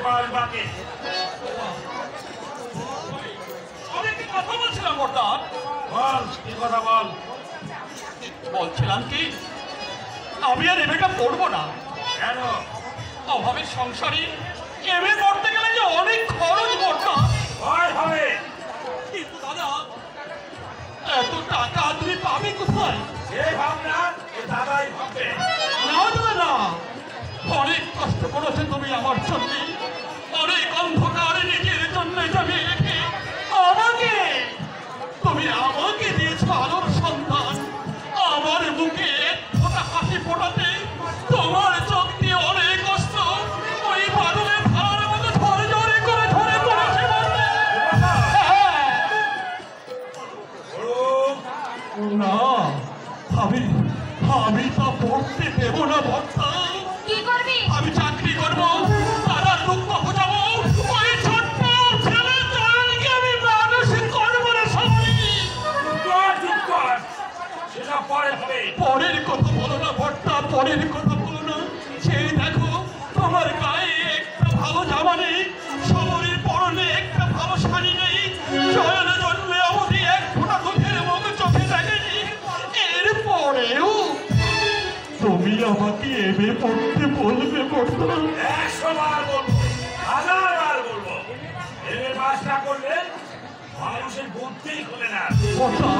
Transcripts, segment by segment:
পাঁচ বাকি। আমি কি কথা বলছিলাম বর্তান? বল, কি কথা বল। বলছিলাম কি আমি আর এমএটা পড়বো না। কেন? অভাবের সংসারে এমএ পড়তে গেলে যে অনেক খরচ বর্তান। ভয় হবে। কিন্তু দাদা এত টাকা তুমি পাবে কোথায়? যে ভাবনা এ দাদাই ভাববে। না দাদা না, অনেক কষ্ট করেছে তুমি আমার জন্য, অনেক অন্ধকারে নিজের জন্য জমি রেখে আমাকে তুমি আমাকে দিয়েছ আলোর সন্তান। আমার মুখে ফোটা হাসি ফোটাতে তোমার চোখ দিয়ে অনেক কষ্ট ওই বাদলের ধারার মতো ঝরে ঝরে করে ঝরে পড়েছে। না, আমি তা পড়তে দেব না বর্তা। কি করবি? আমি চাকরি করবো, তারা দুঃখ বোঝাবো, ওই ছোট্ট ছেলে জয়নকে আমি মানুষ করবো না। সবাই সেসব পরে হবে। পরের কথা বলো না বর্তা, পরের কথা বলো না। সেই দেখো তোমার গায়ে একটা ভালো জামা নেই, শরীর পরনে একটা ভালো শাড়ি নেই, জয়নে জন্মে অবধি এক ফোঁটা দুধের মুখ চোখে দেখেনি। এরপরেও তুমি আমাকে এমএ পড়তে বলবে বর্তা? 100 বার বলবো, 1000 বার বলবো। এমএ পাস না করলে মানুষের বুদ্ধি খুলে না। বর্তা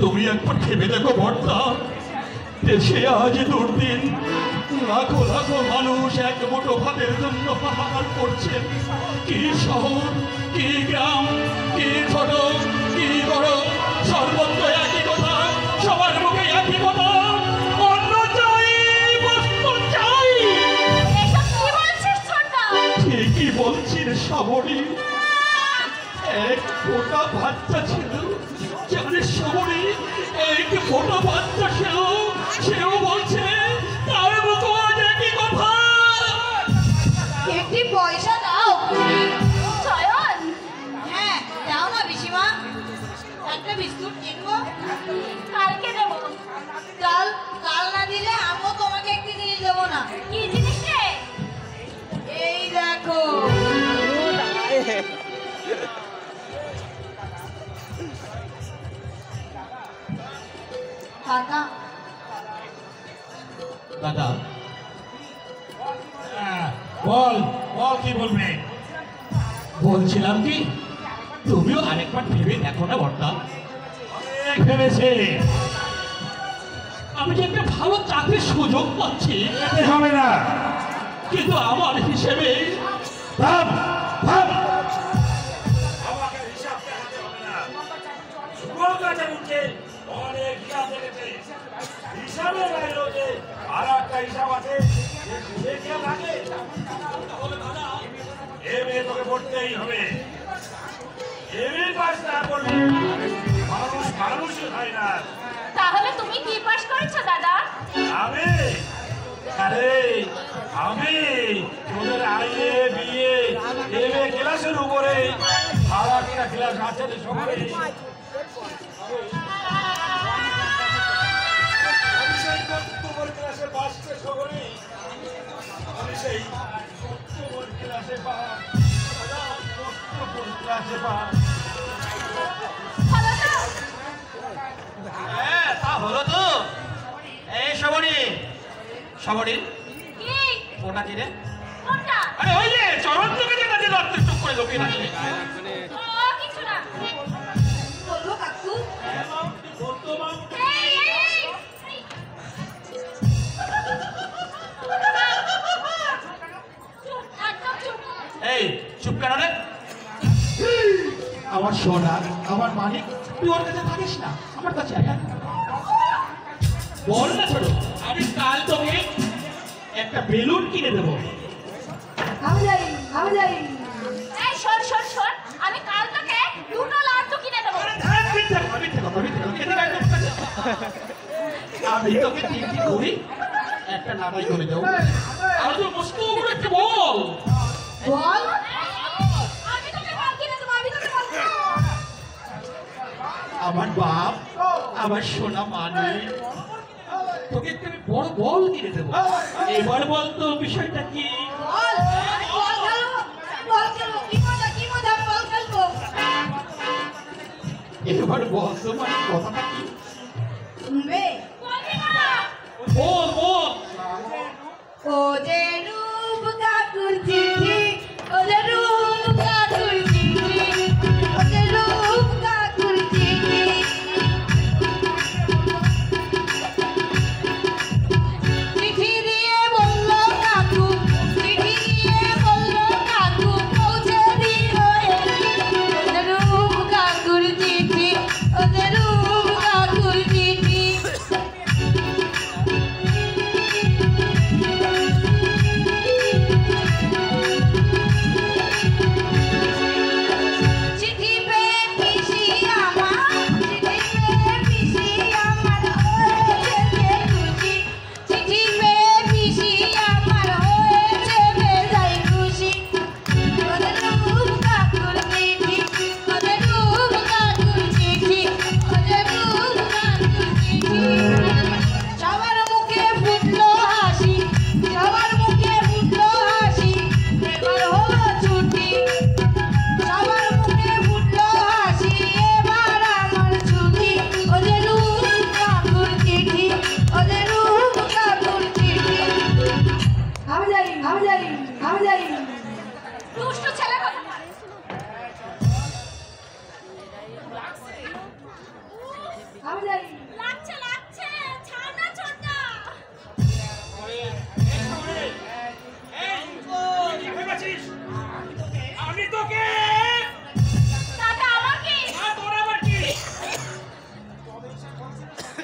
তুমি একবার ভেবে দেখো বর্তা, দেশে আজ দুর্দিন, লাখো লাখো মানুষ এক মুঠো ভাতের জন্য হাহাকার করছেন। কি শহর, কি গ্রাম, কি ছোট, কি বড়, সর্বত্র একই কথা, সবার মুখে একই কথা, অন্ন চাই, বস্ত্র চাই। এসব কি বলছিস ছোটদা? ঠিকই বলছি রে সাবরী, এক ফোঁটা বাচ্চা ছিল, জানিস সাবরী, এক ফোঁটা বাচ্চা ছিল, সেও বলছে তার মতো আজ একই কথা। একটি পয়সা দাও। চয়ন, হ্যাঁ দাও না পিসিমা, একটা বিস্কুট কিনবো। কালকে দেবো। কাল না দিলে আমিও তোমাকে একটি জিনিস দেবো না। কি জিনিস রে? এই দেখো। কাকা দাদা বল বল, কি বলবে? বলছিলাম কি তুমিও আরেকবার ভেবে দেখো না বর্তা। অনেক ভেবেছে। আমি যে একটা ভালো চাকরির সুযোগ পাচ্ছি, এতে হবে না। কিন্তু আমার হিসেবে ভাব ভাব, আমাকে হিসাব দেখাতে হবে না। সুবল কাজে উঠে অনেক হিসাব দেখেছে। হিসাবের বাইরেও যে আর একটা হিসাব আছে, সে কি থাকে? এমএ তোকে পড়তেই হবে। এমএ পাস না করলে মানুষ মানুষই হয় না। তাহলে তুমি কি পাস করেছো দাদা? আমি আরে আমি তোদের আইএ বিএ এমএ ক্লাসের উপরে আর একটা ক্লাস আছে রে সবাই। আমি সেই নম্বর ক্লাসে পাস করি। আমি সেই নম্বর ক্লাসে পাস, ক্লাসে পাস। ভালো তো? হ্যাঁ তা হলো তো। এই সাবরী, সাবরী কি? ওটা কি রে? কোনটা? আরে ওই যে চরণ তোকে যেটা দিল চুপ করে লোকে রাখলে। ও কিছু না। বললো কাকু। এই, এই, এই, এই। চুপ, একদম চুপ। এই চুপ কেন রে? আমার সোনা, আমার মানিক, তুই ওর কাছে থাকিস না, আমার কাছে আয়। বল না ছোট, আমি কাল তোকে একটা বেলুন কিনে দেবো। আমি যাই। এই শোন শোন শোন, আমি কাল তোকে দুটো লাড্ডু কিনে দেবো। আরে ধ্যান, মিথ্যে কথা, মিথ্যে কথা, মিথ্যে কথা, এদিকে আয় তো। আমি তোকে তিনটি করি একটা নামাই করে দেবো আর তো মস্ত করে একটা বল বল আমি তোকে বল কিনে দেবো, আমি তোকে বল দেবো। আমার বাপ আমার সোনা মানে তোকে একটা আমি বড় বল কিনে দেবো এবার বল তো বিষয়টা কি বল বল খেলবো, বল খেলবো, কি মজা বল খেলবো। এবার বল তো মানে কথাটা কি শুনবে? বলবি না। বল বল ও যে রূপ কাকুর চিঠি, ও যে রূপ কাকুর চিঠি, ও যে রূপ কাকুর চিঠি। চিঠি দিয়ে বললো কাকু, চিঠি দিয়ে বললো কাকু, পৌঁছে দিল এলি। ও যে রূপ কাকুর চিঠি, ও যে রূপ কাকুর চিঠি। চিঠি পেয়ে পিসি আমার, চিঠি পেয়ে পিসি আমার হয়েছে যে খুশি। চিঠি পেয়ে পিসি আমার হয়েছে বেজায় খুশি। ওদের রূপ কাকুর চিঠি, ওদের রূপ কাকুর চিঠি, ওদের রূপ কাকুর চিঠি। সবার মুখে ফুটলো হাসি, সবার মুখে ফুটলো হাসি, এবার হলো ছুটি। সবার মুখে ফুটলো হাসি, এবার আমার ছুটি। ওদের রূপ কাকুর চিঠি, ওদের রূপ কাকুর চিঠি। আমি যাই, আমি যাই, আমি যাই। দুষ্টু ছেলে কথা। আমি যাই। লাগছে লাগছে, ছাড় না ছোটটা। কি ভেবেছিস? আমি তোকে দাদা আমার কি? তোর আবার কি?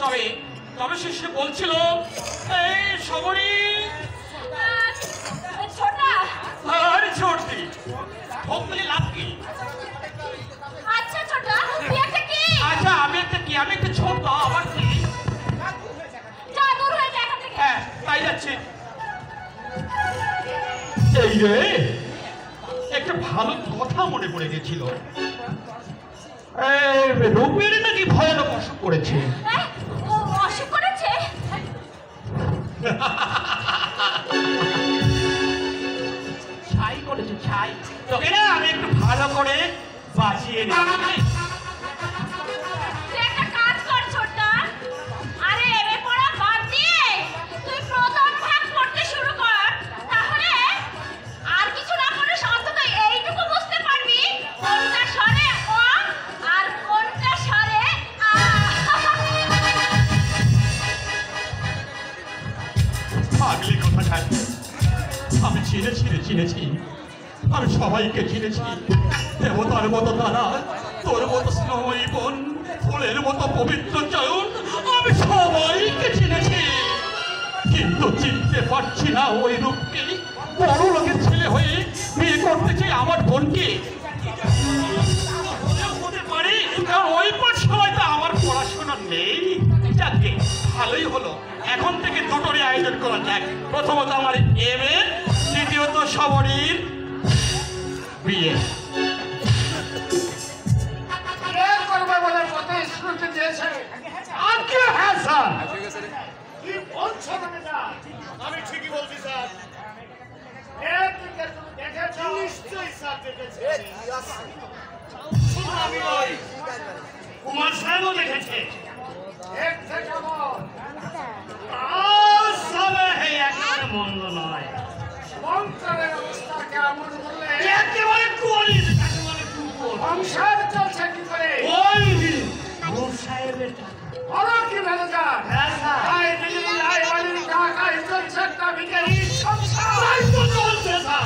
তবে তবে সে বলছিল এই সবরই ছোটটা। আর ছোটদি ভক্তি লাভ কি আচ্ছা ছোটটা, তুই একটা কি? আচ্ছা আমি একটা ছোট আবার কি যা দূর হয়ে যা এখান থেকে। হ্যাঁ তাই যাচ্ছে এই রে একটা ভালো কথা মনে পড়ে গেছিল রূপের নাকি ভয়ানক অসুখ করেছে হ্যাঁ, ও অসুখ করেছে? ছাই করেছে ছাই তোকে না আমি একটু ভালো করে বাঁচিয়ে নিই তুই একটা কাজ কর ছোটটা। আরে এমএ পড়া বাদ দিয়ে তুই প্রথম ভাগ পড়তে শুরু কর। তাহলে আর কিছু না করে অন্তত এইটুকু বুঝতে পারবি কোনটা স্বরে অ আর কোনটা স্বরে আ। পাগলি কথা খাই আমি চিনেছি আমি সবাইকে চিনেছি দেবতার মতো তারা তোর মতো স্নেহময়ী বোন ফুলের মতো পবিত্র চয়ন আমি সবাইকে চিনেছি কিন্তু চিনতে পারছি না ওই রূপকে বড় লোকের ছেলে হয়ে বিয়ে করতে চাই আমার বোনকে হতে পারি কারণ ওই সময়টা আমার পড়াশোনা নেই যাকে ভালোই হলো এখন থেকে দুটোরই আয়োজন করা যাক প্রথমত আমার এমএ দ্বিতীয়ত সবরীর বিয়ে করবে বলে প্রতিশ্রুতি দিয়েছে। আজ্ঞে হ্যাঁ স্যার কি বলছো তুমি স্যার? আমি ঠিকই বলছি স্যার। এদিকে তুমি দেখেছো? নিশ্চয়ই স্যার দেখেছে। শুধু আমি নই, কুমার সাহেবও দেখেছে। দেখছে কেমন? একেবারে মন্দ নয়। সংসারের অবস্থা কেমন বললে? একেবারে কলিত, একেবারে দুর্বল। সংসার চলছে কি করে? ওই রূপ সাহেবের বড় কি ম্যানেজার? হ্যাঁ স্যার। তাই দিল্লি লাইব্রেরির ঢাকায় চলছে একটা ভিখারি সংসার। তাই তো চলছে স্যার।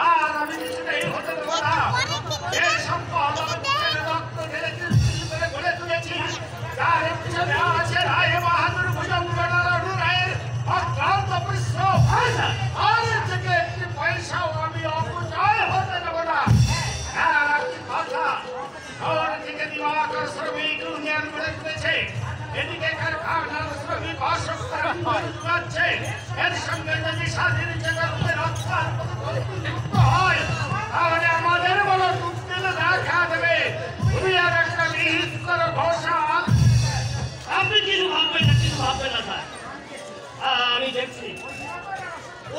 আর আমি কিছুতেই হতে দেবো না। এই সম্পদ আমার বুকের রক্ত ঢেলে তিল করে গড়ে তুলেছি। যার পিছনে আছে রায় বাহাদুর ভুজঙ্গনারায়ণ রায়ের অক্লান্ত পরিশ্রম। আর এর থেকে একটি পয়সাও আমি অপচয় হতে দেবো না। আর একটি কথা, শহর থেকে দিবাকর শ্রমিক ইউনিয়ন গড়ে তুলেছে। এদিকে কারখানার শ্রমিক অসুস্থরা যাচ্ছে, এর সঙ্গে যদি স্বাধীন জগতের রক্ষার যুক্ত হয় তাহলে আমাদের বলো দুঃখের দেখা দেবে। তুমি আর একটা নিহিত করো ঘোষণা। আপনি কিছু ভাববেন না, কিছু ভাববেন না স্যার। আমি দেখছি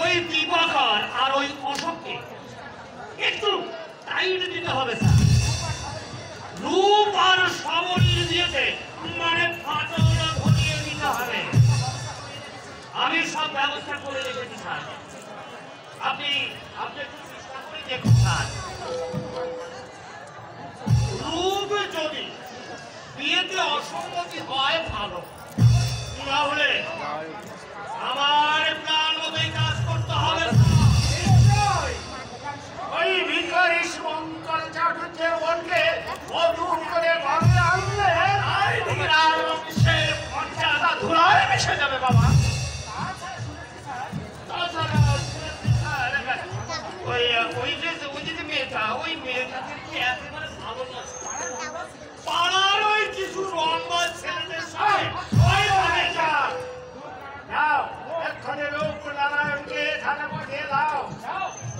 ওই দিবাকর আর ওই অশোককে একটু টাইট দিতে হবে স্যার। রূপ আর সাবলীল দিয়েছে, মানে ফাটল ঘটিয়ে দিতে হবে। আমি সব ব্যবস্থা করে রেখেছি স্যার। আপনি আপনি একটু চেষ্টা করে দেখুন স্যার। রূপ যদি বিয়েতে অসম্মতি হয় ভালো, তাহলে আমার প্ল্যান মতোই কাজ করতে হবে স্যার। ওই ভিখারি শুভঙ্কর চাটুর্যের বোনকে অদূর করে ঘরে আনলে আর অফিসের মর্যাদা ধুলায় মিশে যাবে বাবা। তাছাড়া ওই যে মেয়েটা, ওই মেয়েটাকে একেবারে ভালো না। পাড়ার ওই কিছু রঙবাজ ছেলেদের সঙ্গে ওই ভাবে যা। যাও এক্ষণে রূপনারায়ণকে থানা পাঠিয়ে দাও।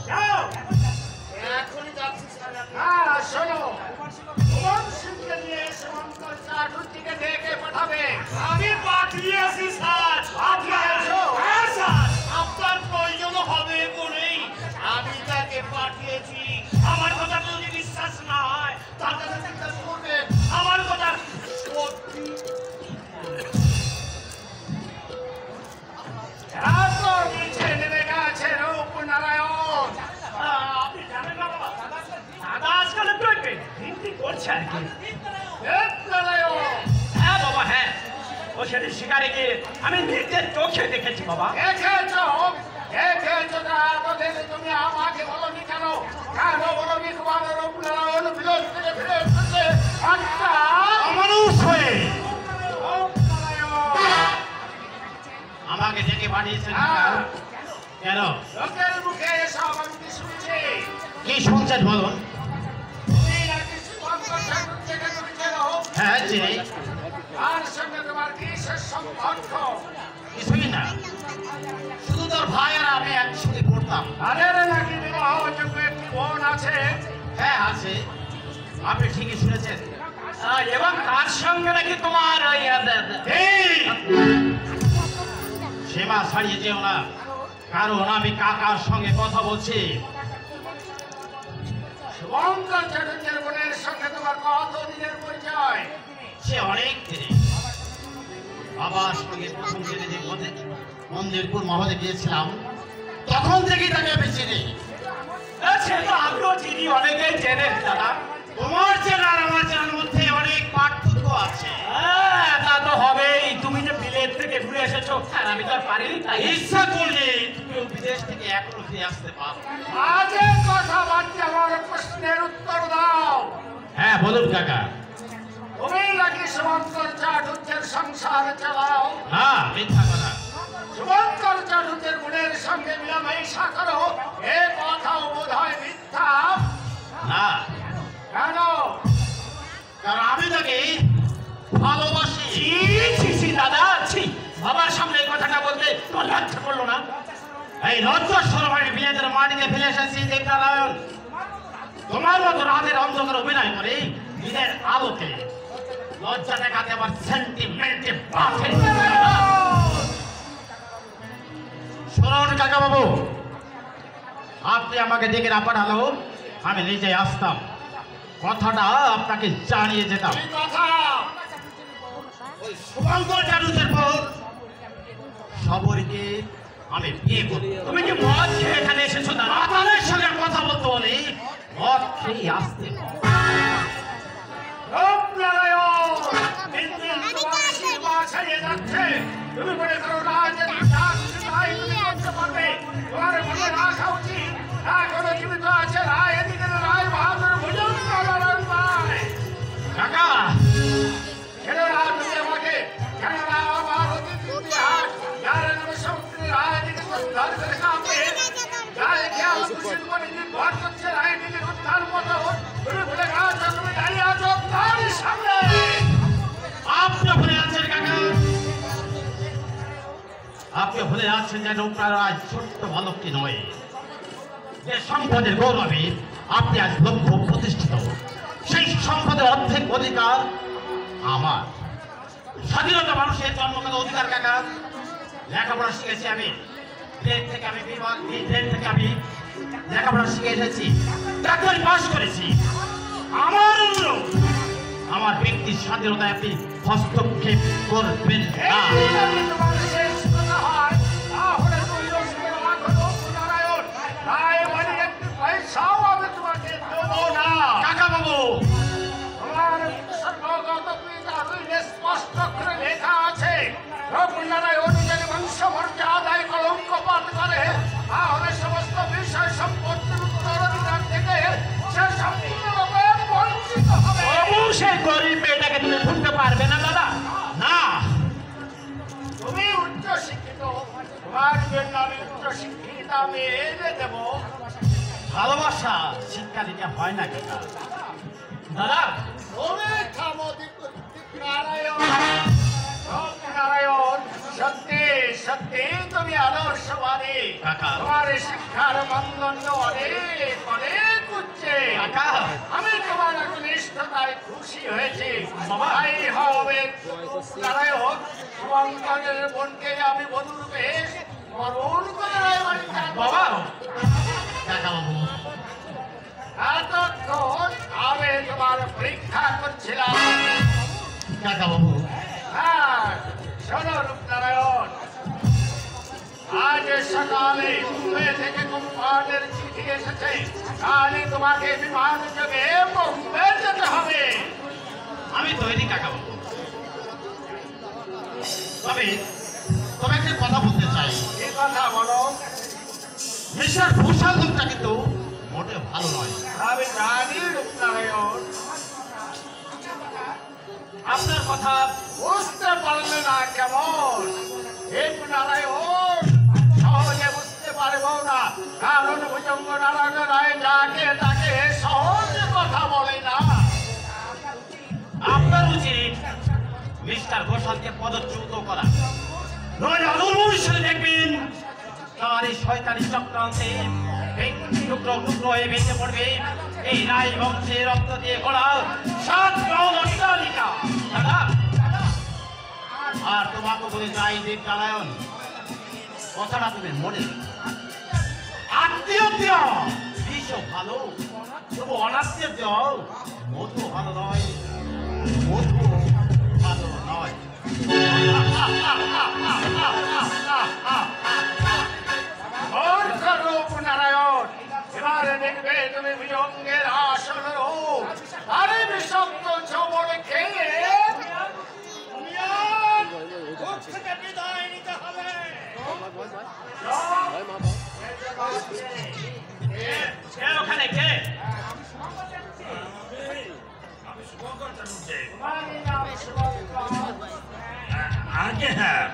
যাও এখনই যাচ্ছি স্যার। হ্যাঁ শোনো, ভুবন সিংকে নিয়ে শুভঙ্কর চাটুর্যকে ডেকে পাঠাবে। আমি পাঠিয়েছি স্যার। পাঠিয়েছো? হ্যাঁ স্যার, আপনার প্রয়োজন হবে বলেই আমি তাকে পাঠিয়েছি। আমার কথা যদি বিশ্বাস না হয় তার কাছে জিজ্ঞেস করবেন। আমার কথা সত্যি। এত নিচে নেমে গেছে রূপনারায়ণ। আপনি জানেন না বাবা, দাদা আজকাল একটু হিন্দি করছে আর কি। রূপনারায়ণ হ্যাঁ বাবা, হ্যাঁ, ও সেদিন শিকারে গিয়ে আমি নিজের চোখে দেখেছি বাবা। দেখেছো? দেখেছো না? এতদিন তুমি আমাকে বলনি কেন? কেন বলনি তোমার রূপনারায়ণ বিরোধ থেকে ফিরে এসেছে একটা অমানুষ হয়ে রূপনারায়ণ? আমাকে ডেকে পাঠিয়েছেন হ্যাঁ, কেন? লোকের মুখে এসব আমি কি শুনছি? কি শুনছেন বলুন। তুমি নাকি শুভঙ্কর চাটুর্যকে তুমি চেনো? হ্যাঁ চিনি। তার সঙ্গে তোমার কিসের সম্পর্ক? কিছুই না, শুধু তোর ভাই আর আমি একসাথে পড়তাম। তাদের নাকি বিবাহযোগ্য একটি বোন আছে? হ্যাঁ আছে, আপনি ঠিকই শুনেছেন। এবং তার সঙ্গে নাকি তোমার ওই সীমা ছাড়িয়ে যেও না, কারণ আমি কাকার সঙ্গে কথা বলছি। শুভঙ্কর চাটুর্যের বোনের সঙ্গে তোমার কতদিনের পরিচয়? সে অনেক দিনে বাবার সঙ্গে প্রথম দিনে যে মন্দিরপুর মহলে গিয়েছিলাম তখন থেকেই তাকে আমি চিনি। সে তো আমিও চিনি, অনেকেই চেনে দাদা। তোমার চেনা আর আমার চেনার মধ্যে অনেক পার্থক্য আছে। হ্যাঁ তা তো হবেই, তুমি যে বিলেত থেকে ঘুরে এসেছো আর আমি তো আর পারিনি। তাই ইচ্ছা করলে তুমিও বিদেশ থেকে এখনো ফিরে আসতে পারো। আজে কথা বাড়ছে, আমার প্রশ্নের উত্তর দাও। হ্যাঁ বলুন কাকা। তুমি নাকি শুভঙ্কর চাটুর্যের সংসার চালাও? না, মিথ্যা কথা। শুভঙ্কর চাটুর্যের বোনের সঙ্গে মিলামেশা করো, এ কথাও বোধ হয় মিথ্যা। না, কেন? কারণ আমি তাকে ভালোবাসি। দাদা, বাবার সামনে এই কথাটা বলতে তোমার লজ্জা করলো না? এই লজ্জার সরমারি বিয়েদের মাটিতে ফেলে এসেছি দেবনারায়ণ। তোমার মতো রাতের অন্ধকার অভিনয় করে দিনের আলোকে লজ্জা দেখাতে আবার সেন্টিমেন্টে বাঁধে। শুনুন কাকা বাবু, আপনি আমাকে ডেকে না পাঠালো আমি নিজে আসতাম, কথাটা আপনাকে জানিয়ে যেতাম। কি কথা? ওই শুভঙ্কর চাটুর্যের পর সবরকে আমি বিয়ে করি। তুমি কি মদ খেয়ে এখানে এসেছো না? আপনাদের সঙ্গে কথা বলতে বলে মদ খেয়ে আসতে রূপনারায়ণ, দিন দিন তোমার সীমা ছাড়িয়ে যাচ্ছে। তুমি মনে করো রাজের যা কিছু তাই তুমি করতে পারবে? তোমার মনে রাখা উচিত এখনো জীবিত আছে রায়, এদিকে রায় বাহাদুর ভুজঙ্গনারায়ণ রায়। কাকা। ছেলেরা তুমি আমাকে ছেলেরা আমার অতীত ইতিহাস যার নামে সমুদ্রে রায় দিকে উদ্ধার করে কাঁপে, যার খেয়াল খুশির উপরে নির্ভর করছে রায় দিকে উদ্ধার মতো। তুমি ভুলে গেছো, তুমি দাঁড়িয়ে আছো তার সামনে। আপনি ভুলে আছেন কাকা, যাচ্ছে যে রূপনার আজ ছোট্ট বালকটি নয়, যে সম্পদের গৌরবে আপনি আজ লক্ষ্য প্রতিষ্ঠিত। সেই সম্পদের অর্ধেক অধিকার আমার। স্বাধীনতা মানুষের জন্মগত অধিকার কাকা। লেখাপড়া শিখেছি আমি, দেশ থেকে আমি লেখাপড়া শিখে এসেছি, ডাক্তারি পাস করেছি। আমার অনুরোধ, আমার ব্যক্তির স্বাধীনতায় আপনি হস্তক্ষেপ করবেন না। কাকা বাবু, স্পষ্ট করে লেখা আছে রঘুনারায়ণ যদি বংশমর্যাদায় কলঙ্কপাত করে তাহলে সমস্ত বিষয় সম্পত্তির উত্তরাধিকার থেকে সে সম্পূর্ণরূপে বঞ্চিত হবে। সে গরিব মেয়েটাকে তুমি ভুলতে পারবে না দাদা। না, তুমি উচ্চ শিক্ষিত, তোমার জন্য আমি উচ্চ শিক্ষিত আমি এনে দেব। ভালোবাসা শিক্ষা দিতে হয় না কাকা। দাদা, তুমি থামো নারায়ণ, নারায়ণ, সত্যি সত্যি তুমি আদর্শবাদী। কাকা। তোমার শিক্ষার মানদণ্ড অনেক অনেক উচ্চে। কাকা। আমি তোমার নিষ্ঠতায় খুশি হয়েছি। বাবা। তাই হবে নারায়ণ, শুভঙ্করের বোনকে আমি বধূরূপে বরণ করে রায়বাড়িতে আনবো। বাবা। কাকা বাবু, এতক্ষণ আমি তোমার পরীক্ষা করছিলাম। কাকা বাবু, হ্যাঁ, শোনো রূপনারায়ণ, আজ সকালে মুম্বাই থেকে কোম্পানির চিঠি এসেছে। কালই তোমাকে বিমান যোগে মুম্বাই যেতে হবে। আমি তৈরি কাকা বাবু। তবে একটা কথা বলতে চাই। কি কথা বলো? মিস্টার ভূষণ লোকটা কিন্তু মোটে ভালো নয়। আমি জানি রূপনারায়ণ, আপনার কথা বুঝতে পারলে না কেমন? রূপনারায়ণ সহজে বুঝতে পারবো না, কারণ ভুজঙ্গ নারায়ণ রায় যাকে তাকে সহজে কথা বলে না। আপনার উচিত মিস্টার ঘোষালকে পদচ্যুত করা। নয় আদর ভবিষ্যতে দেখবেন তার এই শয়তানি চক্রান্তে টুকরো টুকরো হয়ে ভেঙে পড়বে এই রায় বংশের রক্ত দিয়ে গড়া 7 গ্রাম অট্টালিকা। দাদা, আর তোমাকে বলে যাই দেব নারায়ণ, কথাটা তুমি মনে রেখো। আত্মীয় বিষ ভালো, তবু অনাত্মীয় মধু ভালো নয়, মধু ভালো নয়। রূপনারায়ণ, এবারে দেখবে তুমি বিজঙ্গের আসল রূপ। আরে বিষাক্ত চবড় খেয়ে দুনিয়ার থেকে বিদায় নিতে হবে। কে ওখানে কে? আমি শুভঙ্কর চাটুর্যে। তোমারই নাম শুভঙ্কর। আগে হ্যাঁ,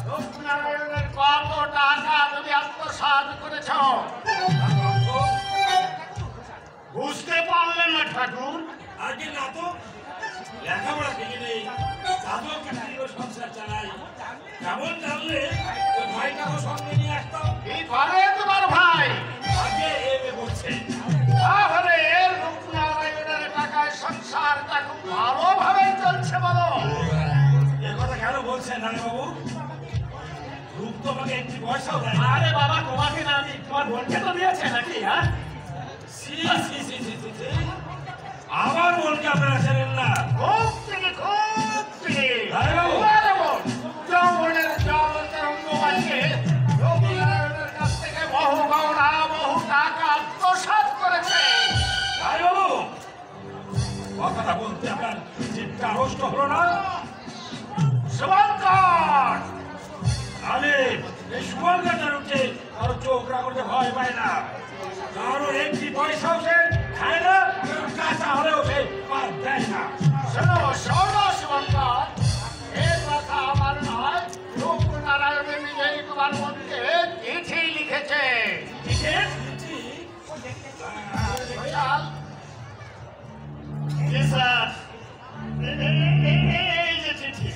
রূপনারায়ণের কত টাকা তুমি আত্মসাৎ করেছ? বুঝতে পারলেন না ঠাকুর? আগে না তো লেখাপড়া শিখে নেই, দাদুও কিস্তির সংসার চালাই। কেমন জানলে ওই ভাইটাকে সঙ্গে নিয়ে আসতাম। কি করে তোমার ভাই? আগে এমএ করছে। তাহলে রূপনারায়ণের টাকায় সংসারটা খুব ভালোভাবে চলছে বলো। এ কথা কেন বলছেন নারায়ণবাবু? রূপ তো আমাকে একটি পয়সাও দেয় না। আরে বাবা, তোমাকে না আমি তোমার বোনকে তো দিয়েছে নাকি? হ্যাঁ, C C C C C C. আমার বোনকে আপনারা চেনেন না। খুব থেকে খুব থেকে নারায়ণবাবু। যৌবনের জল তরঙ্গ বানিয়ে রূপনারায়ণের কাছ থেকে বহু গহনা বহু টাকা আত্মসাৎ করেছে। নারায়ণবাবু, কথাটা বলতে আপনার জিভটা আড়ষ্ট হলো না? শুভঙ্কর, আমি এই শুভঙ্কর চাটুর্যে কারো চোখ রাখতে ভয় পায় না। কারো একটি পয়সাও সে খায় না, কাঁচা হলেও সে বাদ দেয় না। শোনো শোনো শুভঙ্কর, এ কথা আমার নয়। রূপনারায়ণ নিজেই তোমার মনকে চিঠি লিখেছে। টিকিট? বিশাল, জি স্যার, এই যে চিঠি।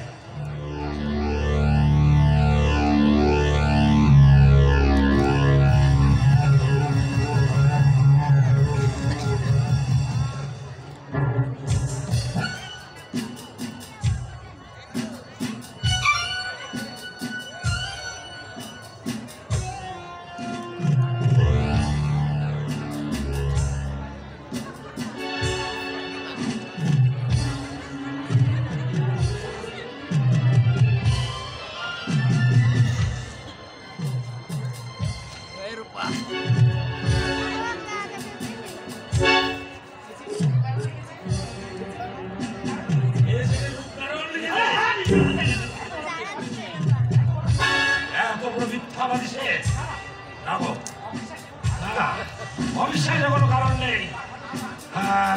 বিশ্বাসের কোনো কারণ নেই।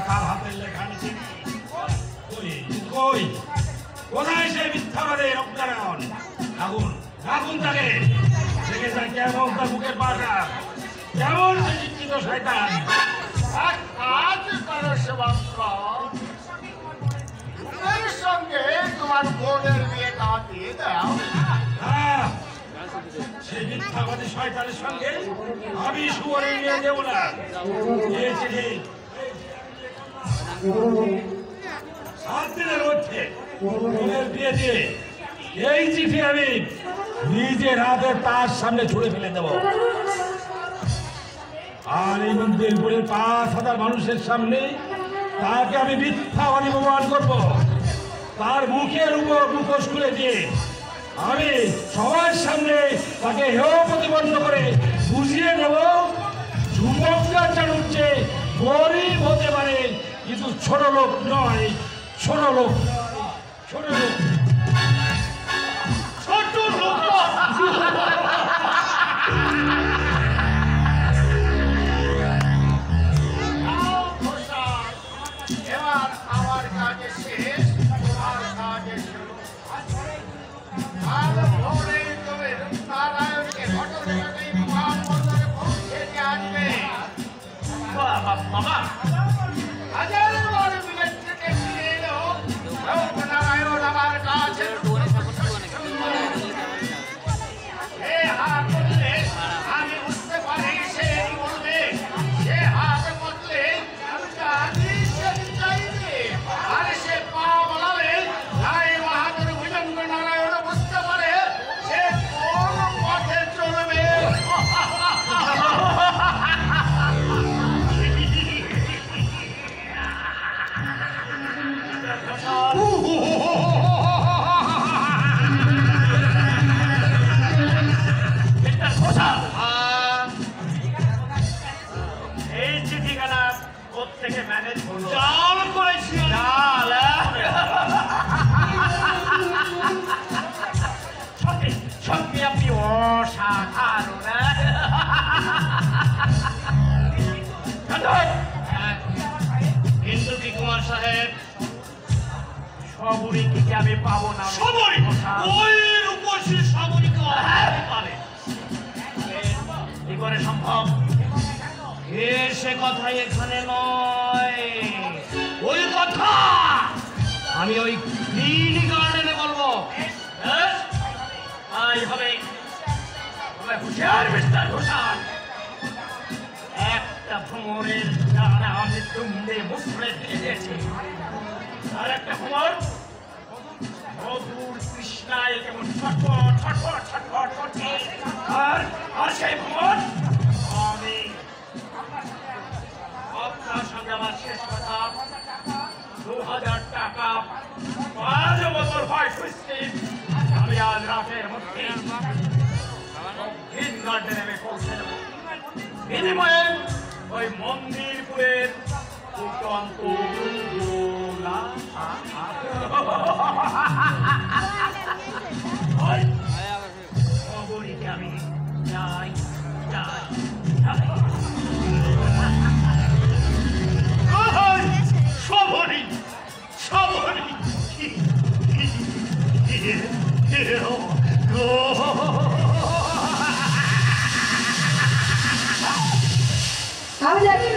তার হাতের লেখা নিচে কই কোথায় সেই মিথ্যাবাদী রক্তারায়ণ? আগুন আগুন তাকে দেখে যায় কেমন তার মুখের ভাষা, কেমন সে শিক্ষিত শয়তান। এক কাজ করো সেবক, এর সঙ্গে তোমার বোনের বিয়েটা দিয়ে দাও। হ্যাঁ, সেই মিথ্যাবাদী শয়তানের সঙ্গে আমি শুয়োরের বিয়ে দেব না। এই চিঠি 7 দিনের মধ্যে বোনের বিয়ে দিয়ে এই চিঠি আমি নিজের হাতে তার সামনে ছুঁড়ে ফেলে দেব। আর এই মন্দিরপুরের 5,000 মানুষের সামনে তাকে আমি মিথ্যাবাদী প্রমাণ করব। তার মুখের উপর মুখোশ খুলে দিয়ে আমি সবার সামনে তাকে হেয় প্রতিপন্ন করে বুঝিয়ে দেব যুবকরা চালুচ্ছে গরিব হতে পারে কিন্তু ছোট লোক নয়, ছোট লোক, ছোট লোক, ছোট লোক। এবার আমার কাজে শেষ, তোমার কাজে শুরু। ভালো ভোরে তুমি রূপনারায়ণকে ঘটনাটাকে বিমানবন্দরে পৌঁছে দিয়ে আসবে। বাবা হাজার বার বিলেত থেকে ফিরে এলো রূপনারায়ণ আমার কাছে। সে হা করলে আমি বুঝতে পারি সে কি বলবে। সে হাত করলে জানি সে চাইবে। আর সে পা বলালে রায় বাহাদুর ভুজঙ্গ নারায়ণ বুঝতে পারে সে কোন পথে চলবে। এই চিঠিখানা কোত্থেকে ম্যানেজ করলো? চাল করেছি। চাল সত্যি সত্যি আপনি অসাধারণ। কিন্তু কি কুমার সাহেব, সবরি কি আমি পাবো না? সবরি ওই রূপসী সবরি তো পাবে কি করে সম্ভব? সে কথা এখানে নয়, ওই কথা আমি ওই গ্রিন গার্ডেনে বলবো। এইভাবে হুশিয়ার মিস্টার ঘোষাল, একটা ভ্রমণের দ্বারা আমি তুমড়ে মুখড়ে দিয়েছি, আর একটা ভ্রমণ মধুর কৃষ্ণায় কেমন ছটফট ছটফট ছটফট করছে। আর সেই ভ্রমণ আমি আপনার সঙ্গে আমার শেষ কথা, 2000 টাকা 5 বছর বয়স হয়েছে। আমি আজ রাতের মধ্যে গ্রিন গার্ডেনে পৌঁছে দেব। বিনিময়ে ওই মন্দিরপুরের ফুটন্ত গোলা খবরকে আমি যাই যাই যাই। সবরি সবরি আমি জানি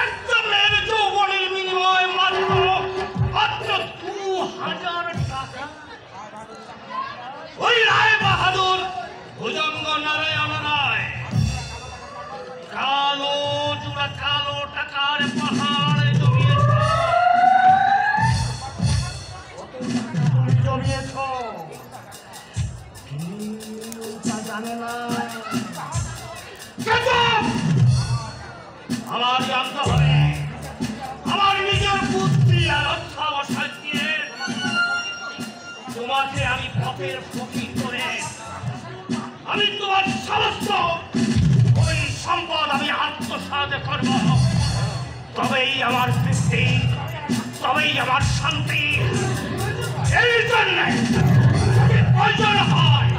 একটা মেয়ের যৌবনের বিনিময় মাত্র 2000 টাকা। ওই রায় বাহাদুর ভুজঙ্গ নারায়ণ রায় কালো চূড়া কালো টাকার পাহাড় জমিয়েছ, জানে না। আমার জানতে হবে, আমার নিজের বুদ্ধি আর অধ্যাবসায় দিয়ে তোমাকে আমি পথের ফকির করে আমি তোমার সমস্ত ওই সম্পদ আমি আত্মসাৎ করব। তবেই আমার তৃপ্তি, তবেই আমার শান্তি। এই জন্য প্রয়োজন হয়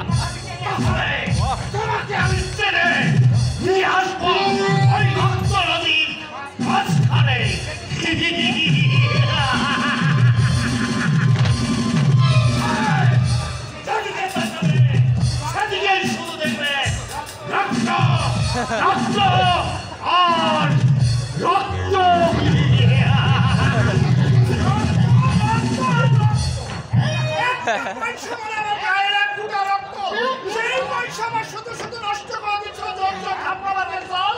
তাহলে তোমাকে আমি চেনে নিয়ে আসবো ওই রক্ত নদীর মাঝখানে। সেদিকে শুধু দেখবে রক্ত রক্ত আর রক্ত। শুধু শুধু নষ্ট করে দিচ্ছ আপনাদের দল।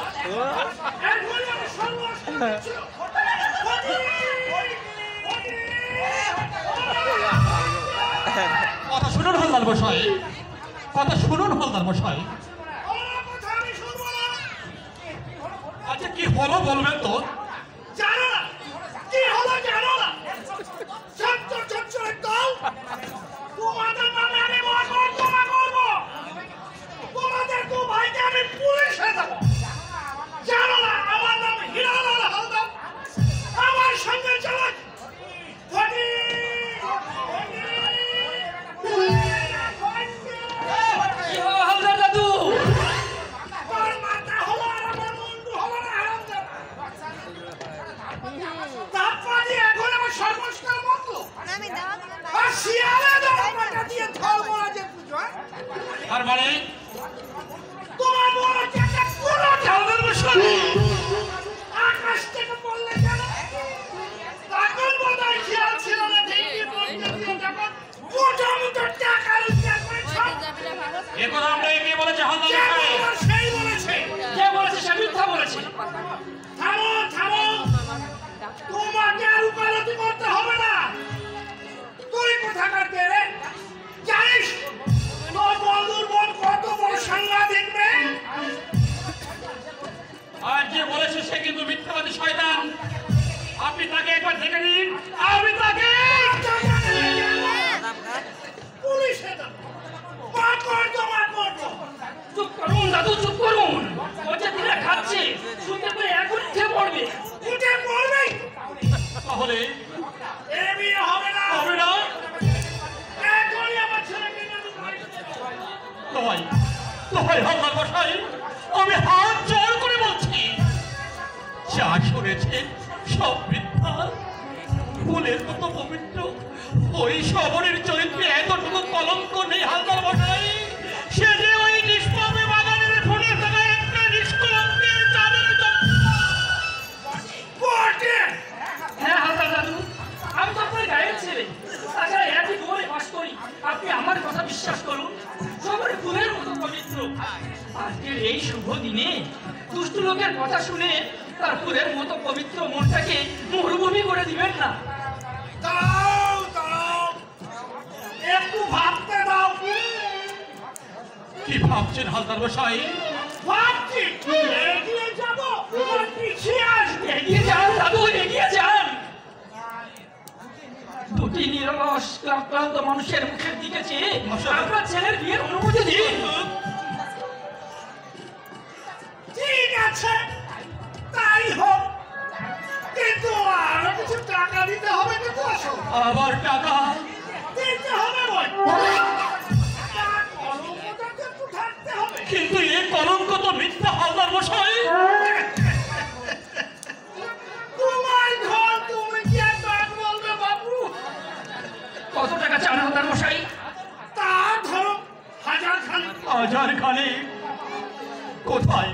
কথা শুনুন হালদার মশাই, কথা শুনুন হালদার মশাই। আচ্ছা কি হলো বলবেন তো? জানো না কি হলো, জানো না? সত্তর সত্তরের দল তোমাদের নামে আমি মকদ্দমা করবো, তোমাদের দু ভাইকে আমি পুলিশে দেবো। জানো না আমার নাম হিরালাল হালদার, আমার সঙ্গে চালাক হালদার দাদু তোর মাথা হলো আর আমার মুন্ডু হলো না হারামজাদা। তারপর এখন আমার সর্বস্কার মতো আর শিয়ালে দরবারটা দিয়ে থল বলা যে পুজো। আর মানে তোমার বড় চাচা পুরো ঢালবের বসে আকাশ থেকে পড়লে কেন? তখন বোধহয় খেয়াল ছিল না ভেঙে পড়তে দিয়ে যখন মোটা মোটা টাকা রোজগার করেছ। এখন আমরা এগিয়ে বলেছে হালদার যে মশাই। বলল সেই বলেছে, কে বলেছে সে মিথ্যা বলেছে। থামো থামো, তোমাকে আর উকালতি করতে হবে না। তুই কোথাকার কে রে? জানিস তোর বন্ধুর বোন কত বড় সাংঘাতিক রে? আর যে বলেছে সে কিন্তু মিথ্যাবাদী শয়তান। আপনি তাকে একবার দেখে নিন। আমি তাকে পুলিশে দাও, মকদ্দমা করবো। চুপ করুন দাদু, চুপ করুন। ও যে দিনে খাচ্ছে শুনতে পেয়ে এখন উঠে পড়বে। উঠে পড়বেই, তাহলে এ বিয়ে হবে না। হবে না। এখনই আমার ছেলেকে নিয়ে আমি বাড়ি যেতে চাই। দোহাই দোহাই হালদার মশাই, আমি হাত জোর করে বলছি যা শুনেছে সব মিথ্যা। ফুলের মতো পবিত্র ওই শবরের চরিত্রে এতটুকু কলঙ্ক নেই হালদার মশাই। সে যে ওই নিষ্পাপে বাগানের ফুলে থাকা একটা নিষ্কলঙ্কের চাঁদের বটে, হ্যাঁ হালদার দাদু, আমি তো আপনার গায়ের ছেলে। তাছাড়া একই দোরে বাস করি। আপনি আমার কথা বিশ্বাস করুন, সবার ফুলের মতো পবিত্র। আজকের এই শুভ দিনে দুষ্ট লোকের কথা শুনে তার ফুলের মতো পবিত্র মনটাকে মরুভূমি করে দিবেন না। দাও দাও, একটু ভাবতে দাও। কি ভাবছেন হালদার মশাই? ভাবছি এগিয়ে যাবো আর পিছিয়ে আসবো। এগিয়ে যান দাদু, এগিয়ে যান। দুটি নিরলস ক্লান্ত মানুষের মুখের দিকে চেয়ে আপনার ছেলের বিয়ের অনুমতি দিন। ঠিক আছে তাই হোক, কিন্তু আরো কিছু টাকা দিতে হবে কিন্তু। আসো আবার টাকা? দিতে হবে বল, তার কলঙ্কটাকে একটু থাকতে হবে। কিন্তু এই কলঙ্ক তো মিথ্যা হালদার মশাই। তোমার ঘর তুমি কি আর বাদ বলবে বাবু? কত টাকা চান হালদার মশাই? তা ধরো 1000 খানি। হাজার খানে? কোথায়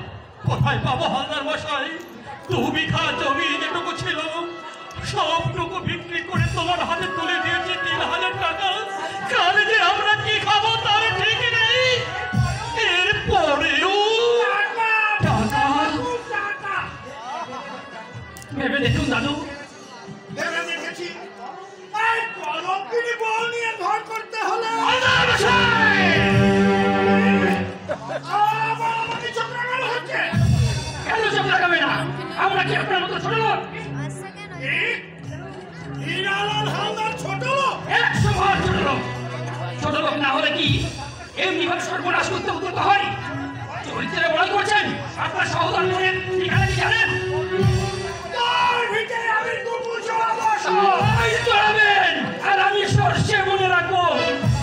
কোথায় পাবো হালদার মশাই? 2 বিঘা জমি যেটুকু ছিল সবটুকু বিক্রি করে তোমার হাতে তুলে দিয়েছি 3000 টাকা। কাল যে আমরা কি খাবো তার ঠিক নেই। এরপরেও টাকা টাকা ভেবে দেখুন দাদু। ভেবে দেখেছি, এই কলঙ্কিনী বউ নিয়ে ঘর করতে হলে হালদার মশাই! আবার আমাকে চোখ রাখানো হচ্ছে। কেন চোখ লাগাবে না? আমরা কি আপনার মতো ছোট লোক? হিরালাল হালদার ছোট লোক? 100 ভাগ ছোট লোক। ছোট লোক না হলে কি এমনি ভাবে সর্বনাশ করতে উদ্যত হয়? চরিত্রে বড় করছেন, আপনার সহোদর মনের ঠিকানা কি জানেন? তার ভিতরে আমি দুপুর চড়াবো। সবাই চড়াবেন, আর আমি সর্ষে মনে রাখবো।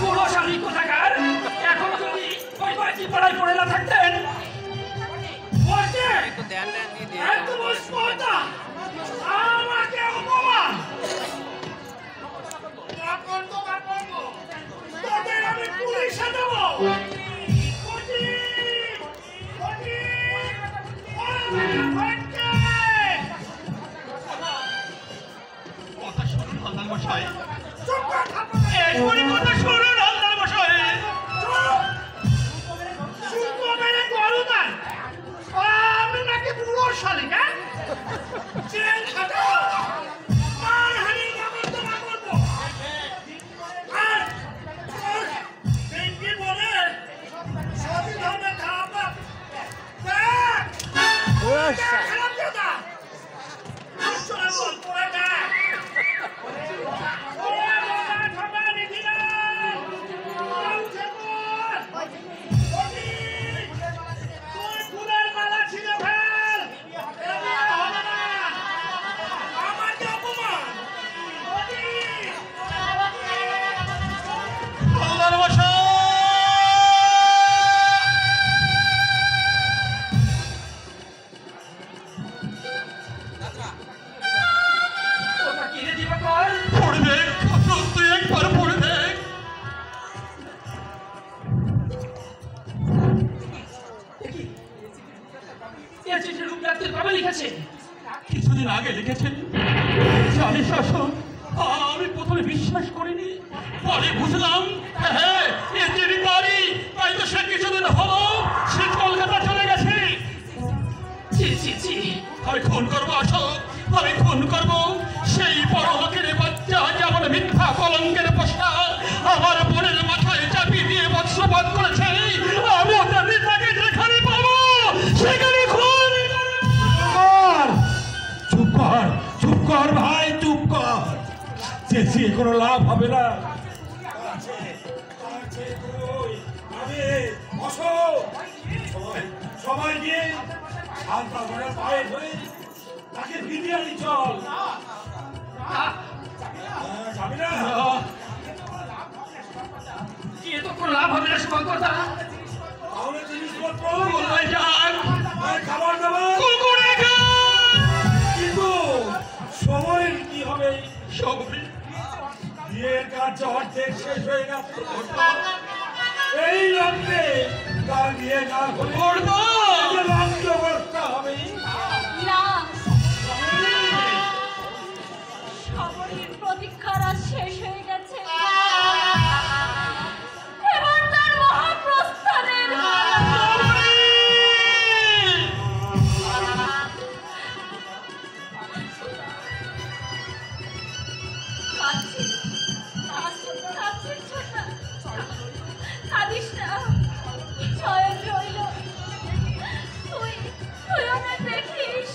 পুরো স্বামী কোথাকার, এখনো যদি ওই কয়েকটি পাড়ায় পড়ে না থাকতেন হালদার মশাই চুপ কর থাপ্পড় দে। এক্ষুনি কথা শুনুন হালদার মশাই। শুকনো মেরে গরু নাই আমি নাকি বুড়ো শালিকা চেন খাটো মারহানি নামন্তনা করবো আর দেখবি বলে সবই ধরনের খারাপ খারাপ কথা চলে বল পড়ে দেখ হালদার মশাই ওটা কিনে দিবা কর। পড়ে দেখ আসল তুই একবার পড়ে দেখ। দেখি, এ চিঠির রূপ ডাক্তার কবে লিখেছে? কিছুদিন আগে লিখেছেন। জানিস আসল আমি প্রথমে বিশ্বাস করিনি, পরে বুঝলাম হ্যাঁ এদেরই বাড়ি। তাই তো সে কিছুদিন হলো সে কলকাতা চলে গেছে। ছি ছি ছি, আমি খুন করবো আসল, আমি খুন করবো সেই বড় লোকের বাচ্চা যেমন মিথ্যা কলঙ্কের পোষা আমার বোনের মাথায় চাপিয়ে দিয়ে বৎসপাত করেছে। আমি তাকে তাকে যেখানে পাবো সেখানে খুন করবো। চুপ কর চুপ কর ভাই চুপ কর চেঁচিয়ে কোনো লাভ হবে না সবাই গিয়ে হালকা করে পায়ে ধরে তাকে ফিরিয়ে আনি চল যাবি না এ তো কোনো লাভ হবে না শুভঙ্করদা। তাহলে জিনিসপত্র কোথায় যান? খাবার দাবার কুকুরে খান। কিন্তু সময়ের কি হবে সবাই বিয়ের কাজ অর্ধেক শেষ হয়ে গেছে এই লগ্নে তার বিয়ে না হলে করবো। লগ্ন করতে হবে না, সবরের প্রতীক্ষার আজ শেষ হয়ে গেছে। এবার তার মহাপ্রস্থানের পালা। কাঁদছিস? কাঁদছিস ছোটা? কাঁদিস না। স্বয়ং রইল। তুই আমায় দেখিস।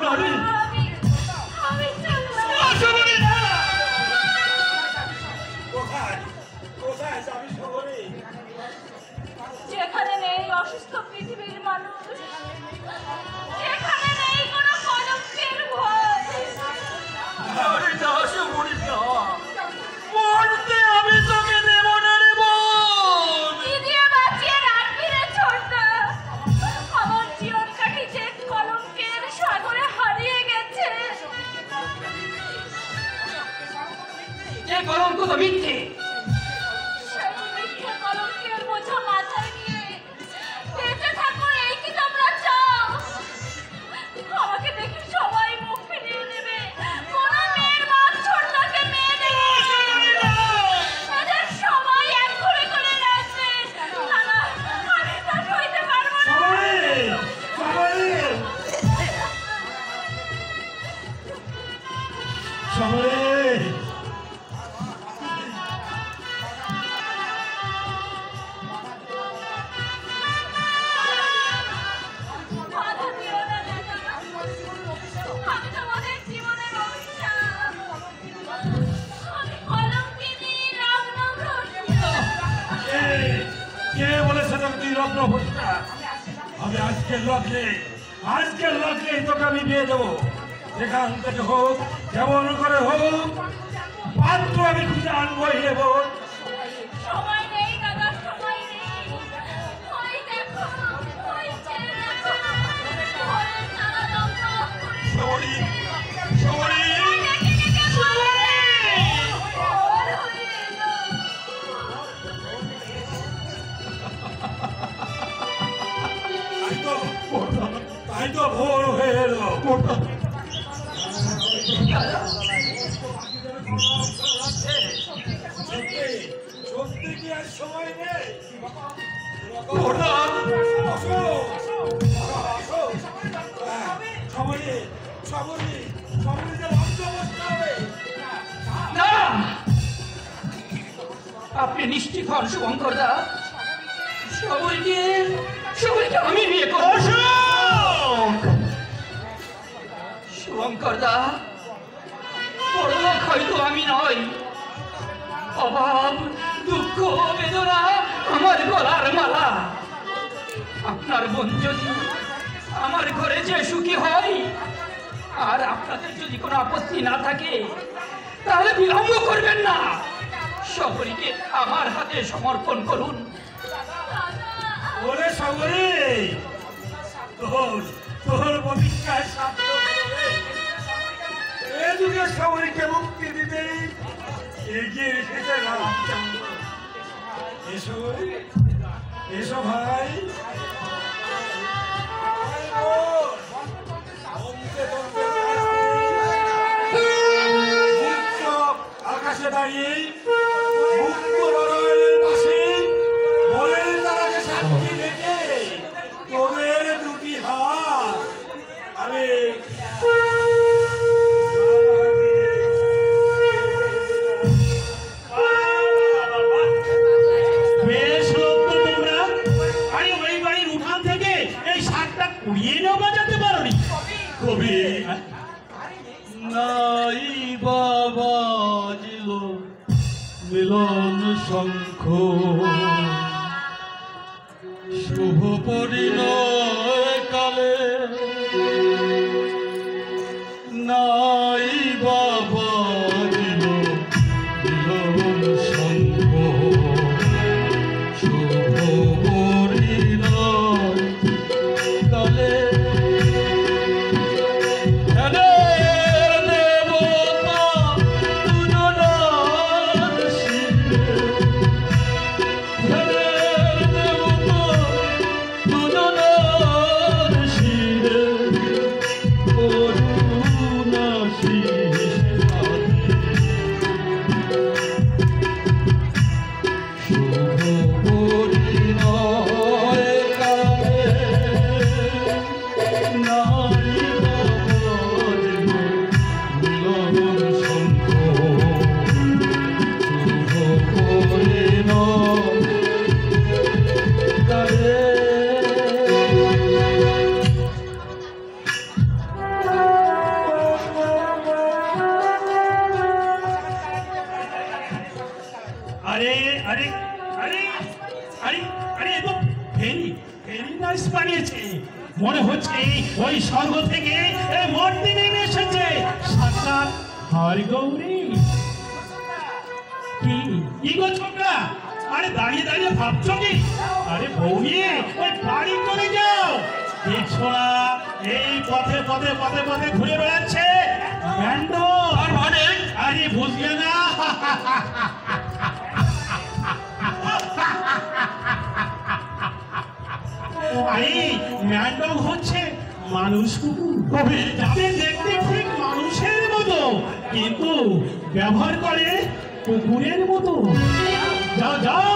নারী। আমি চললাম। কোথায় কোথায় যাবি শহরে যেখানে নেই অসুস্থ পৃথিবীর মানুষ, যেখানে নেই কোনো কলঙ্কের ভয়। আরে দাস মরিস না, মরতে আমি তোকে দেব না রে বোন। কি দিয়ে বাঁচিয়ে রাখবি রে ছোটদা? আমার জীবন কাঠি যে কলঙ্কের সাগরে হারিয়ে গেছে। এ কলঙ্ক তো মিথ্যে। সেই মিথ্যে কলঙ্কের বোঝা মাথায় নিয়ে বেঁচে থাকো, এই কি তোমরা চাও? আমাকে দেখে সবাই মুখ ফিরিয়ে নেবে, কোনো মেয়ের মা ছোটদাকে মেয়ে দেখে এদের সবাই এক করে করে রাখবে। না না, আমি তা সইতে পারবো না। শহরে শহরে শহরে বাধা দিও না দাদা, আমি তোমাদের জীবনের অভিশাপ। আমি কলঙ্কিনী রত্নভ্রষ্ট। কে বলেছে তোকে তুই রত্ন ভোজটা আমি আজকের লগ্নে তোকে আমি বিয়ে দেবো যেখান থেকে হোক যেমন করে হোক পাত্র আমি খুঁজে আনবই নেব সময় নেই দাদা, সময় নেই। ওই দেখো, ওই যে দেখো, ঘরের তালা দগ্ধ করে সরি, জ্বলছে। সরি। ওই দেখে দেখে বলে, ভোর হয়ে এলো। তাই তো ভোর হয়ে এলো সময় নেই। প্রণাম। আসো, আসো। সবরি, সবরি, সবরিকে লজ্জ বসতে হবে। না, আপনি নিশ্চিত হন শুভঙ্কর দা, সবরকে আমি বিয়ে করব। শুভঙ্কর দা, বড়লোক হয়তো আমি নই, অভাব দুঃখ বেদনা আমার গলার মালা। আপনার বোন যদি আমার ঘরে যে সুখী হয়, আর আপনাদের যদি কোনো আপত্তি না থাকে, তাহলে বিলম্ব করবেন না, সবরীকে আমার হাতে সমর্পণ করুন। ওরে সবরি, তোর প্রতিজ্ঞায় সার্থক হবে। এ যুগে সবরিকে মুক্তি দিতে এগিয়ে এসেছে রামচন্দ্র। এসো, এসো ভাই। আকাশে দাঁড়িয়ে পাশে বলের তারাকে সাক্ষী রেখে তোদের দুটি হাত আমি বেশ লোক তো তোমরা। আরে ওই বাড়ির উঠান থেকে এই শাকটা কুড়িয়ে নেওয়া বাজাতে পারোনি? কবি নাই বাবা জিল মিলন শঙ্খ, শুভ পরিণয় কালে নাই বাবা জিল মিলন শঙ্খ, শুভ পরিণয় কালে আরে আরে আরে আরে আরে এ তো ফেরি ফেরি নাইস বানিয়েছে। মনে হচ্ছে ওই স্বর্গ থেকে মর্তি নেমে এসেছে। সাক্ষাৎ হরি গৌরী। কি গো ছোকরা, আরে দাঁড়িয়ে দাঁড়িয়ে ভাবছো কি? আরে বউ নিয়ে ওই বাড়ি চলে যাও। দেখছো না এই পথে পথে পথে পথে ঘুরে বেড়াচ্ছে ব্যান্ড। আর মানে আরে বুঝলে না? আরে ম্যান্ডগ হচ্ছে মানুষ কুকুর। কবি যাতে দেখতে ঠিক মানুষের মতো, কিন্তু ব্যবহার করে কুকুরের মতো। যাও যাও,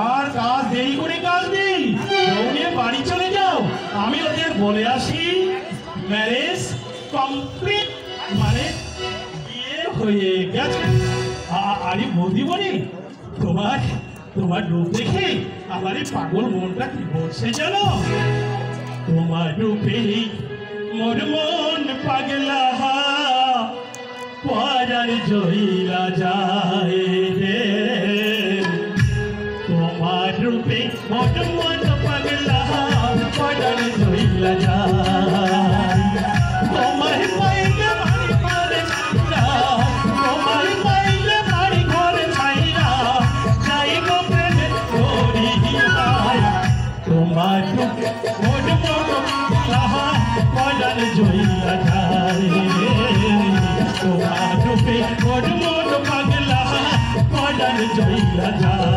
আর কাজ দেরি করে কাজ নেই, দৌড়ে বাড়ি চলে যাও। আমি ওদের বলে আসি ম্যারেজ কমপ্লিট, মানে বিয়ে হয়ে গেছে। আরে বৌদি বলি, তোমার রূপ দেখে আমার এই পাগল মনটা কি বলছে জানো? তোমার রূপে মোর মন পাগলা পরার জইলা যায় রে। তোমার রূপে মোর মন পাগলা পরার জইলা যায়। তোমার পাইলে বাড়ি ঘরে ছাইরা, তোমার পাইলে বাড়ি ঘরে ছাইরা যাই গো প্রেমে করিয়ায়। তোমার রূপে মোর মন পরার জইলা যায় রে। তোমার রূপে মোর মন পাগলা পরার জইলা যায়।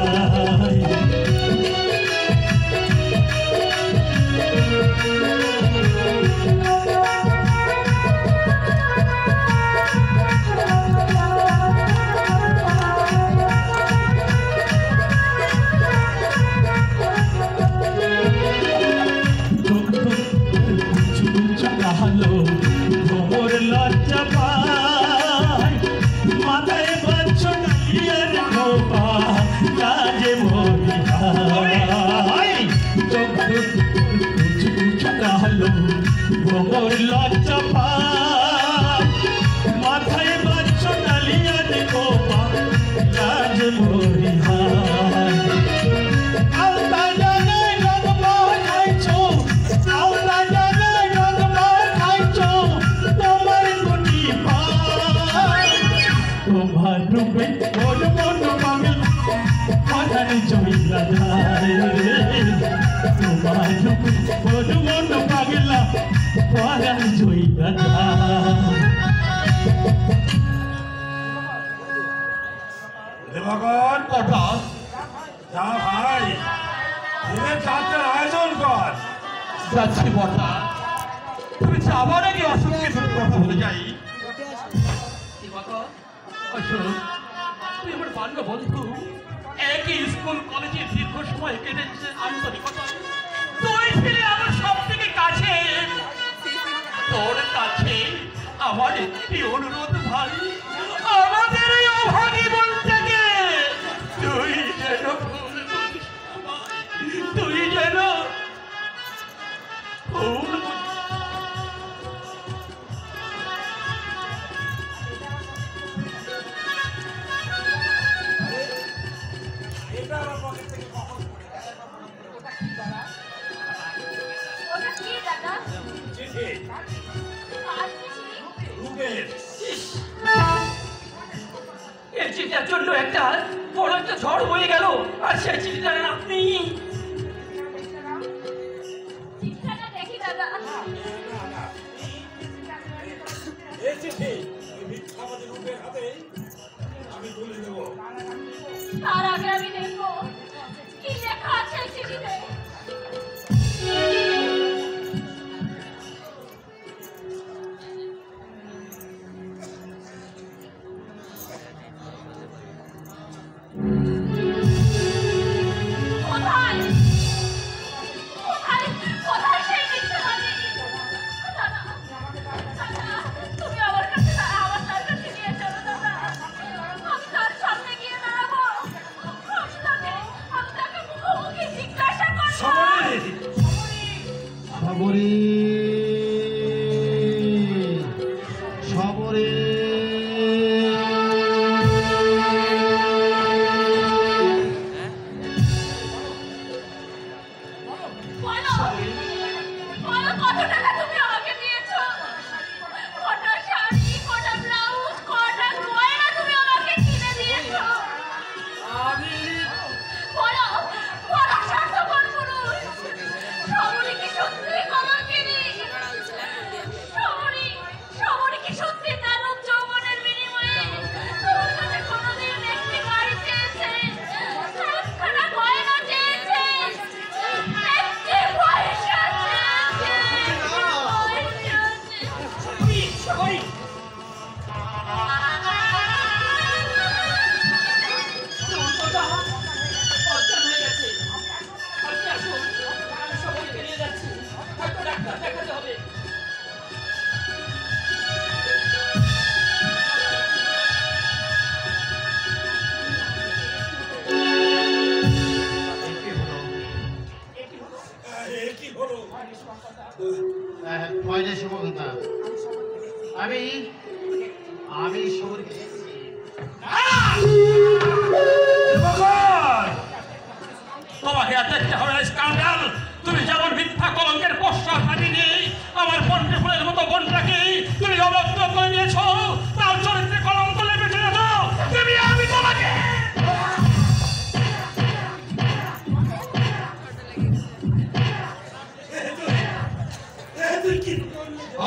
চোখ কুচ কুচ কালো ভোগর লজ্জা পায় মাথায় বাচ্চ ডালিয়া দেখো রাজ মরি হায় আলতা জাগায় রগমা খাইছো আলতা জাগায় রগমা খাইছো তোমার গুটি পায় তোমার রূপে মন মন পাগল পাগল জমিলা যায় তোমার রূপে মন মন পাগল পাগল জমিলা যায় দেবাগর কথা যা ভাই দিনের যাত্রার আয়োজন কর। যাচ্ছি বটা তুমি যাবার আগে অসংখ্য ছোট কথা বলে যাই অশোক তুই আমার বাল্য বন্ধু একই স্কুল কলেজে দীর্ঘ সময় কেটেছে আন্তরিকতা তুই ছিলে আমার সব থেকে কাছে তোর কাছে আমার একটি অনুরোধ ভাই আমাদের এই অভাগী বলতে তুই যেন ভুল বুঝিস না। তুই যেন ভুল ওটা কি দাদা? চিঠি আর কিছু? রূপের এই চিঠিটার জন্য একটা বড় একটা ঝড় বয়ে গেল আর সেই চিঠিটা আপনি চিঠিটা দেখি দাদা। এই চিঠি ওই মিথ্যাবাদী রূপের হাতে আমি তুলে দেবো। তার আগে আমি দেখবো কি লেখা আছে এই চিঠিতে। কোথায় কোথায় কোথায় সেই মিথ্যাবাদী? দাদা দাদা তুমি আমার কাছে আমার তার কাছে নিয়ে চলো দাদা। আমি তার সামনে গিয়ে দাঁড়াবো। আমি তাকে মুখোমুখি জিজ্ঞাসা করবো। সমরী সবরে সবরে বলো বলো কত টাকা তুমি আমাকে দিয়েছো? কটা শাড়ি কটা ব্লাউজ কটা গয়না তুমি আমাকে কিনে দিয়েছো? বলো বলো স্বার্থপর পুরুষ সমরী কি সত্যি কলঙ্কিনী? সমরী কি সত্যি তার রূপ যৌবনের বিনিময়ে তোমার কাছে কোনোদিন একটি বাড়ি চেয়েছে, একখানা গয়না চেয়েছে, একটি পয়সা চেয়েছে, সবাই অজ্ঞান হয়ে গেছে। আপনি আসুন আমি সবাইকে নিয়ে যাচ্ছি, হয়তো ডাক্তার দেখাতে হবে। এ কি হলো? পয়লা শুভঘন্টা আমি আমি সবরকে দেবাগর তোমাকে আর দেখতে হবে না স্কান্ডাল তুমি যেমন মিথ্যা কলঙ্কের পশ্চাৎ হাঁটি নেই আমার পন্থে ফুলের মতো বোনটাকে তুমি অবদ্ধ করে নিয়েছো তার চরিত্রে কলঙ্ক লেপে চলেছ তুমি আমি তোমাকে তুই কি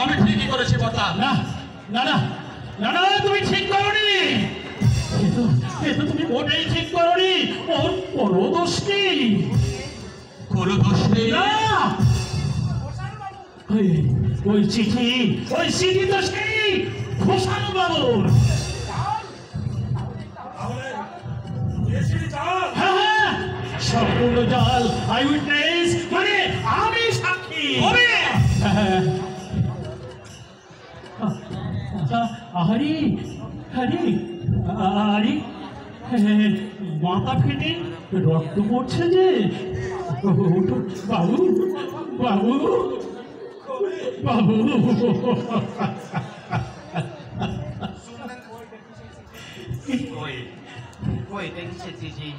আমি ঠিকই করেছি বর্তা না না না না না তুমি ঠিক করনি এ তো তুমি মোটেই ঠিক করনি ওর কোনো দোষ নেই কোনো দোষ নেই না ওই চিঠি তো সেই ঘোষানো বাবুর তাহলে এসির জাল হ্যাঁ হ্যাঁ সম্পূর্ণ জাল আই উইটনেস মানে আমি সাক্ষী হ্যাঁ আরে আরে আরে মাথা ফেটে রক্ত পড়ছে যে। ওঠো, বাবু বাবু বাবু। কই কই দেখছে দিদি?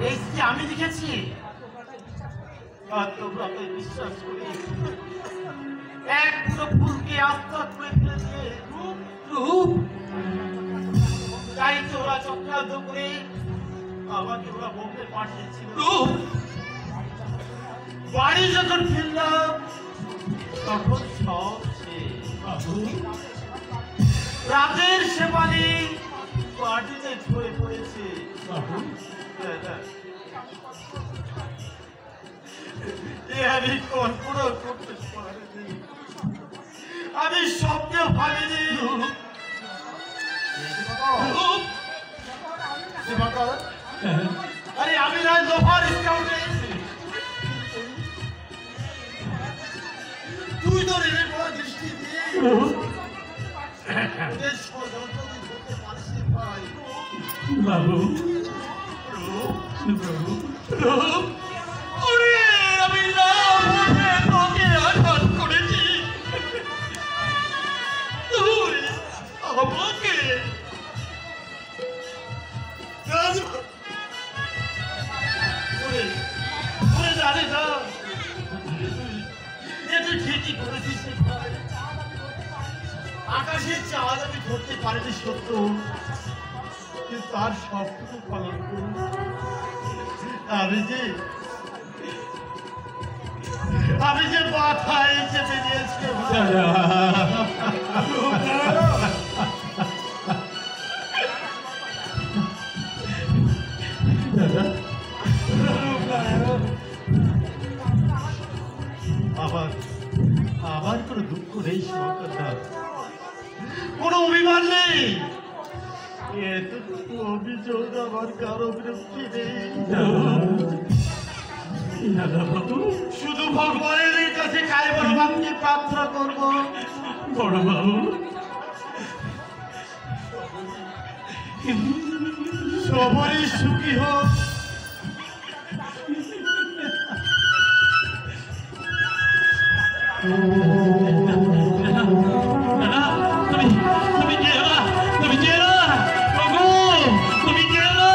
এই যে আমি দেখেছি, আর তোমরা আমায় বিশ্বাস করি এক পুরো ফুলকে আস্থা করে ফেলে দিয়ে রূপ তাই তো ওরা চক্রান্ত করে আমাকে ওরা বলতে পাঠিয়েছিল। রূপ বাড়ি যখন ফিরলাম তখন সব রাতের সেবালি মাটিতে ঝরে পড়েছে। আমি কল্পনা করতে পারিনি, আমি স্বপ্নে ভাবিনি। আরে আমি রাজ লোফার স্কাউটে, তুই তো রেলে পড়া দৃষ্টি দিয়ে ষড়যন্ত্র করতে পারিস ভাই। বাবু বাবু, ওরে আমি না বুঝে তোকে আঘাত করেছি, তুই আমাকে জানে না তুই ঠিকই করেছিস। আকাশের চাঁদ আমি ধরতে পারিনি সত্য, কিন্তু তার সবটুকু পালন করি। আমি যে মাথায় চেপে দিয়েছি। আবার কোনো দুঃখ নেই, কোনো অভিমান নেই, এতটুকু অভিযোগ আমার কারো বিরক্তি নেই। শুধু ভগবানের কাছে কায়বার বাক্যে প্রার্থনা করব, বড় বাবু সবারই সুখী হোক। তুমি যেও না, তুমি যেও না বাবু, তুমি যেও না।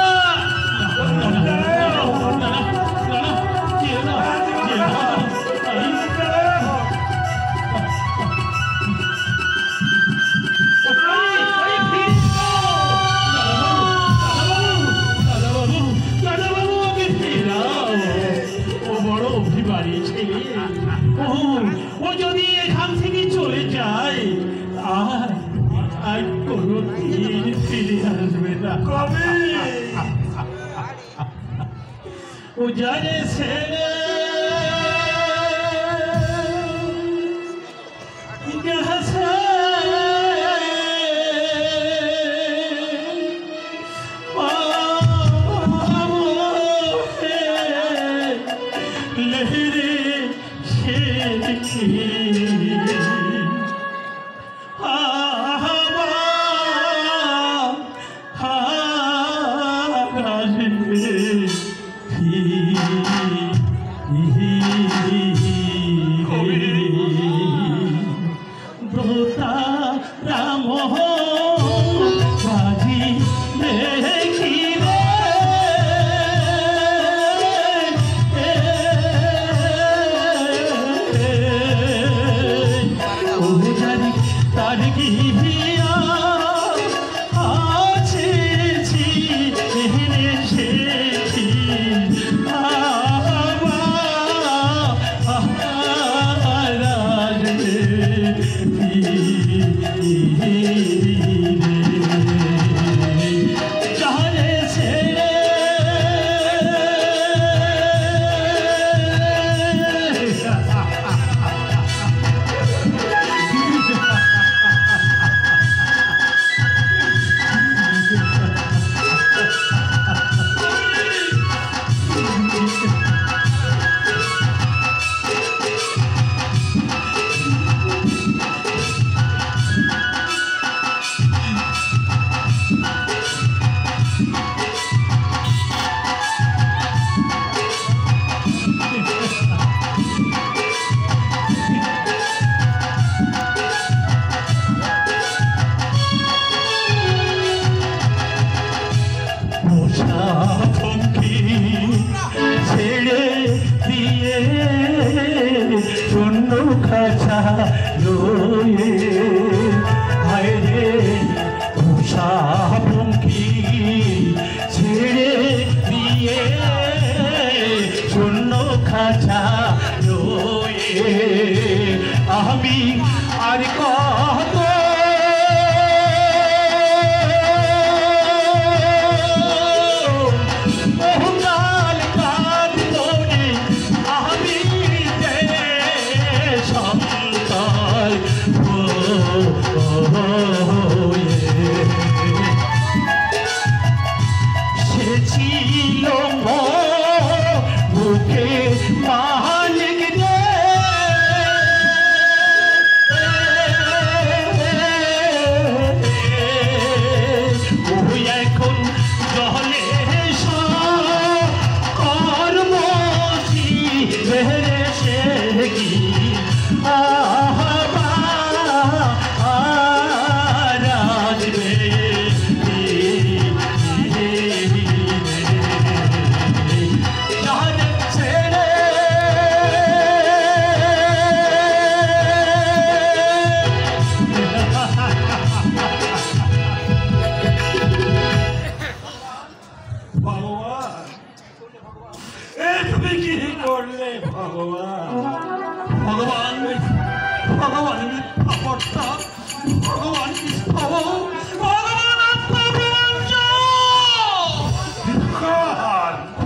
ও যদি এখান থেকে চলে যায় আর কোনো দিন ফিরে আসবে না। কবে ও জানে ছেলে পঙ্খী ছেড়ে দিয়ে শূন্য খাঁচা রয়ে হায় রে উষা পঙ্খী ছেড়ে দিয়ে শূন্য খাঁচা রয়ে আমি আর কত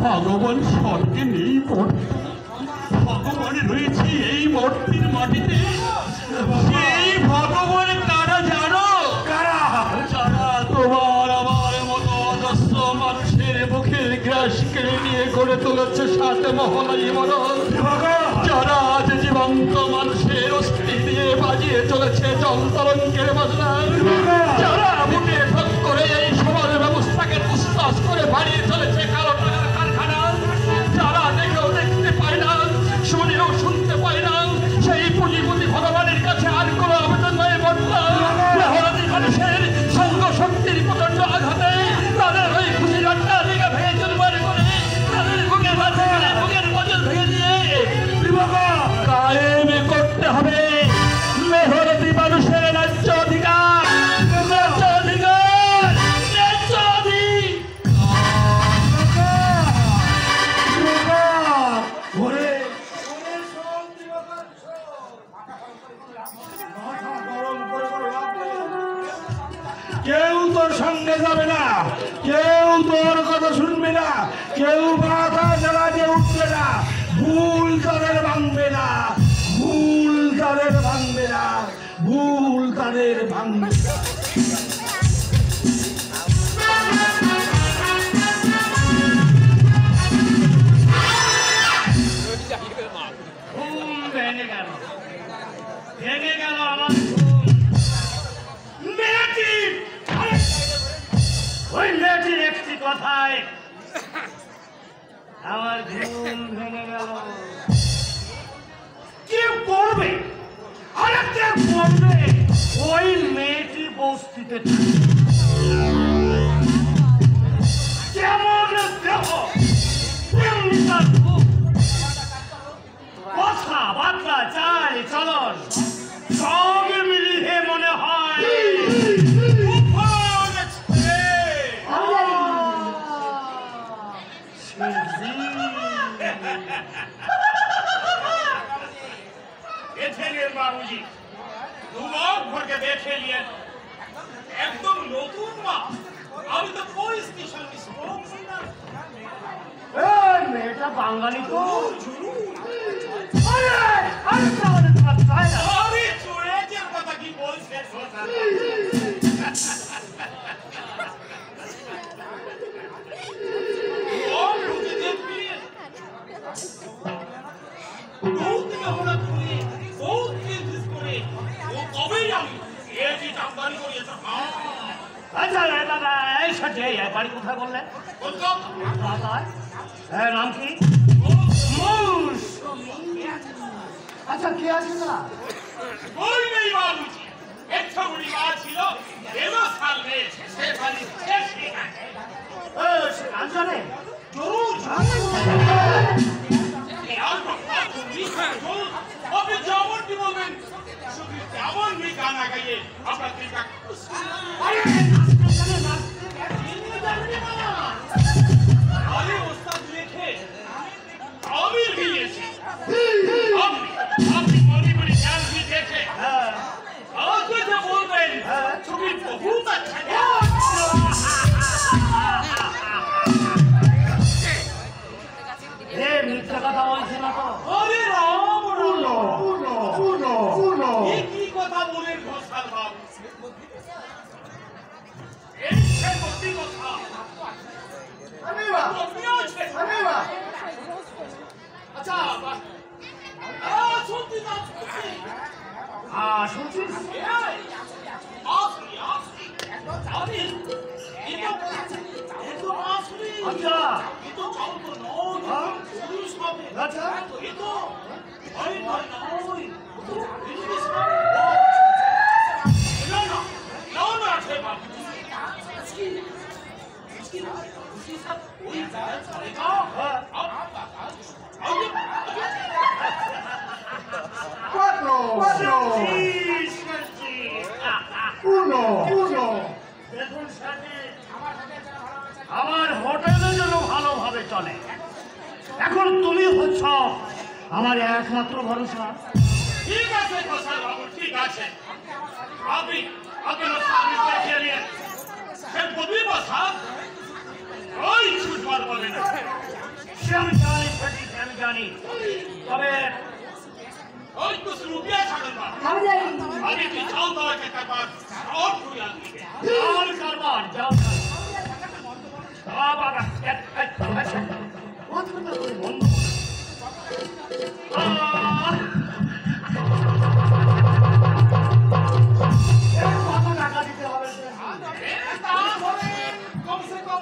ভগবান স্বর্গে নেই ভগবান রয়েছে এই মূর্তির মাটিতে সেই ভগবান কারা জানো যারা তোমার আমার মতো অজস্র মানুষের মুখের গ্রাস কেড়ে নিয়ে গড়ে তুলেছে সাথে মহলা জীবন যারা আজ জীবন্ত মানুষের অস্থি দিয়ে বাজিয়ে চলেছে যন্ত্রঙ্কের বাজনা যারা বুকে ঠক করে এই সমাজ ব্যবস্থাকে তুষ্টাস করে বাড়িয়ে চলেছে কালো টাকার কারখানা যারা দেখেও দেখতে পায় না শুনেও শুনতে পায় না সেই পুঁজিপতি ভগবানের কাছে আর কোনো আবেদন নয় বর্তা মানুষের সঙ্গ শক্তির প্রচন্ড আঘাতে তাদের ওই খুশি রান্না দিকে ভেঙে চলবার করে তাদের বুকে বাঁধে বুকের বজল ভেঙে দিয়ে কায়েম করতে হবে মেহরতি মানুষের ন্যায্য অধিকার ন্যায্য অধিকার ন্যায্য কেউ তোর সঙ্গে যাবে না কেউ তোর কথা শুনবে না কেউ মাথা চালাতে উঠবে না ভুল তাদের ভাঙবে না ভুল তাদের ভাঙবে না ভুল তাদের ভাঙবে না ভেঙে গেল আমার ওই মেয়েটির একটি কথায় আমার ঘুম ভেঙে গেল কে করবে আরে কে করবে ওই মেয়েটি বস্তিতে কেমন দেহ তেমনি তার কথাবার্তা চাল চলন সব মিলিয়ে মনে হয় বাবুজি দুবার ভরকে দেখে নিয়ে একদম নতুন মা আমি তো কোই স্টেশন মিস করছি না এই মেয়েটা বাঙালি তো আরে আরে তাহলে তোমার চাই না আরে চোরের কথা কি বলছে ও বুঝে দেখবি বহুত মেহনত করে বহুত দিন করে ও কবেই আমি এই যে আমদানি করিয়েছে আচ্ছা দাদা এই সাথে এই বাড়ি কোথায় বললে কলকাতা হ্যাঁ নাম কি আচ্ছা কে আছে না ওই নেই বাবুজি একটা বুড়ি মা ছিল এলো সাল রে সে বাড়ি শেষ গান জানে? আপনি যেমনটি বলবেন তেমনই গান গাইয়ে আপনার আরে ওস্তাদ লেখে আমি গিয়েছি আপনি মনে মনে গান দেখে আমাকে যে বলবেন তুমি বহুত আচ্ছা মিথ্যা কথা বলছে না তো? আরে রাম পুনো কি কথা বলেন ঘোষাল বাবু এই সে সত্যি কথা আপনিও আছে আচ্ছা সত্যি না শুনছিস? আচ্ছা আচ্ছা দেখুন আমার হোটেলে যেন ভালোভাবে চলে। এখন তুমি হচ্ছ আমার একমাত্র ভরসা। ঠিক আছে ঘোষাল বাবু ঠিক আছে আপনি আপনার সামনে দেখিয়ে নিয়ে সে বদলি বসা ওই ছুটবার বলে না সে আমি জানি, সঠিক আমি জানি, তবে ওই তো রুপিয়া ছাড়েন না আমি কি চাও তোমাকে কারবার সব ঘুরে আসবে যাও কারবার যাও বাবা বন্ধ কত টাকা দিতে হবে? কমসে কম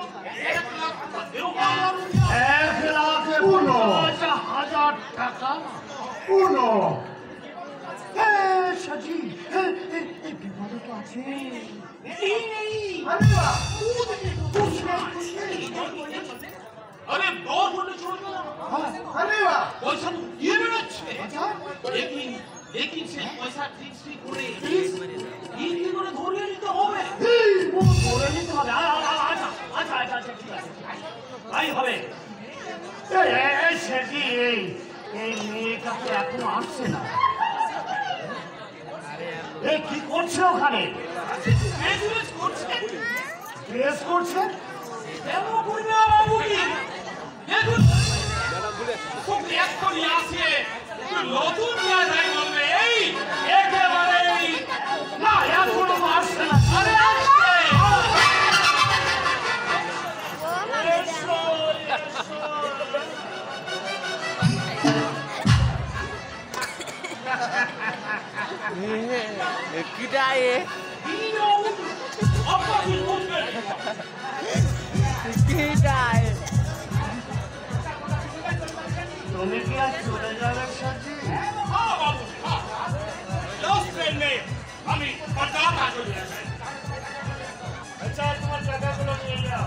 1,50,000 টাকা। সাজি বিপদে তো আছে। अरे बहुत होने छोड़ दो पैसा ये বেরোচ্ছে लेकिन সে পয়সা ঠিক ঠিক করে কি করে ধরে নিতে হবে ধরে নিতে হবে। আচ্ছা ঠিক আছে তাই হবে। সেটি এই মেয়েটা তো এখনো আসছে না। এই কি করছে ওখানে? ড্রেস করছে কেমন করবে বাবু কি দেখুন খুব একটু নিয়ে আসে নতুন নিয়ে যাই বলবে এই একেবারে না এখনো আসছে না। আরে আসছে किटा ये किटा ये তুমি কি আজ চলে যাবে সাজি? হ্যাঁ বাবু দশ ট্রেন নেই আমি কলকাতা চলে যাচ্ছি আচ্ছা তোমার টাকাগুলো নিয়ে যাও।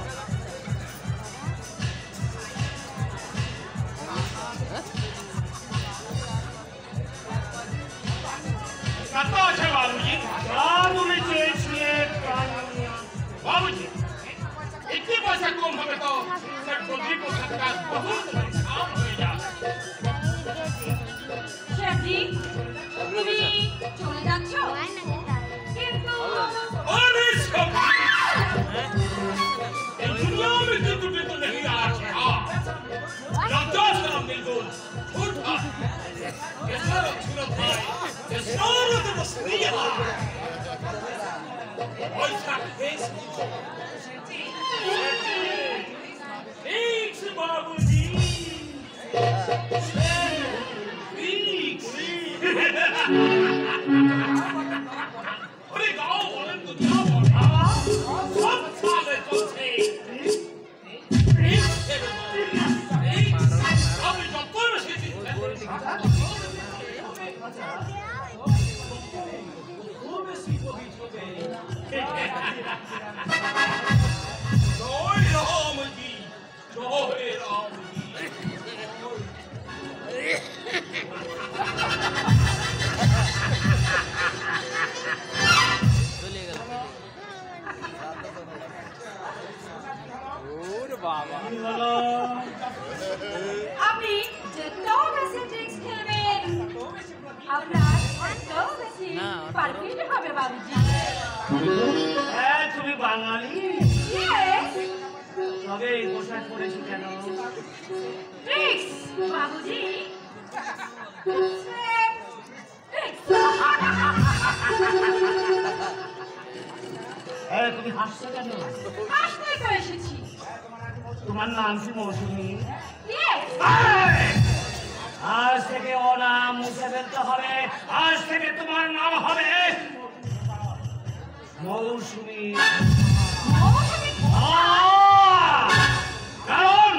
কত আছে বাবুজি তুমি চেয়েছিলে बाबूजी इतनी पैसा कम हमें तो सर गोदी को सरकार बहुत काम हो जाए শেঠজি তুমি চলে যাচ্ছ কিন্তু अरे छोकरी इस दुनिया में तो तुझे तो नहीं आके राजा सलाम मिल उठा ये सारा छुरा भाई ये सारा तो मस्तिया पैसा देश Thanks, बाबूजी अरे गाँव बोले तो क्या बोला सब साले तो थे अभी तो कोई मशीन জয় রামজি। কি হলো? আপনি যত বেশি ট্রিক্স খেলবেন আপনার তত বেশি পারফেক্ট হবে বাবুজি। হ্যাঁ, তুমি বাঙালি? Yes, তবে এই পোশাক পরেছো কেন? tricks বাবুজি। Tricks। হ্যাঁ, তুমি হাসছো কেন? হাসতেই তো এসেছি। তোমার নাম কি মৌসুমী? Yes, আজ থেকে ও নাম মুছে ফেলতে হবে। আজ থেকে তোমার নাম হবে মৌসুমী। মৌসুমী। কারণ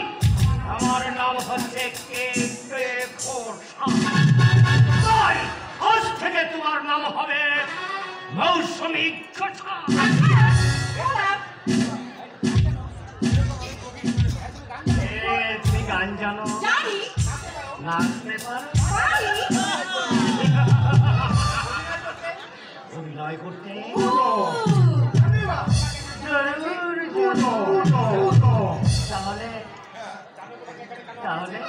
আমার নাম হচ্ছে তাই আজ থেকে তোমার নাম হবে মৌসুমী কথা। তুমি গান জানো? জানি, নাচতে পারো? পারি। অভিনয় করতে? তাহলে তাহলে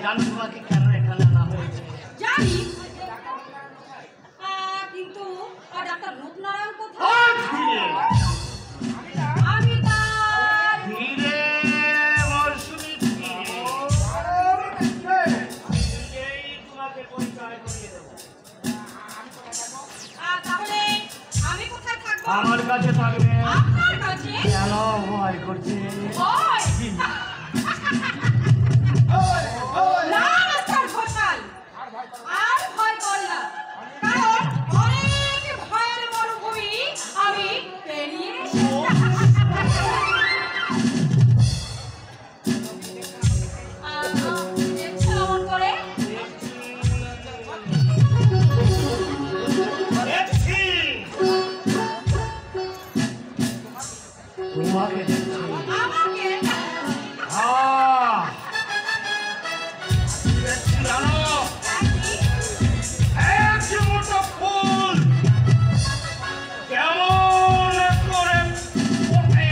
জানো তোমাকে কেন এখানে আনা হয়েছে? জানি, কিন্তু ডাক্তার রূপনারায়ণ কোথায়? আমি তার ধীরে মৌসুমী ধীরেই তোমাকে পরিচয় করিয়ে দেবো। তাহলে আমি কোথায় থাকবো? আমার কাছে থাকবে। আপনার কাছে? কেন ভয় করছে? ভয়? না, মিস্টার ঘোষাল, আর ভয় কর না। কারণ অনেক ভয়ের মরুভূমি আমি পেরিয়ে এসেছি। দেখছো অমন করে? দেখছি তোমাকে দেখছি। আমাকে? দেখছি জানো এক মোটা ফুল কেমন করে ফোটে।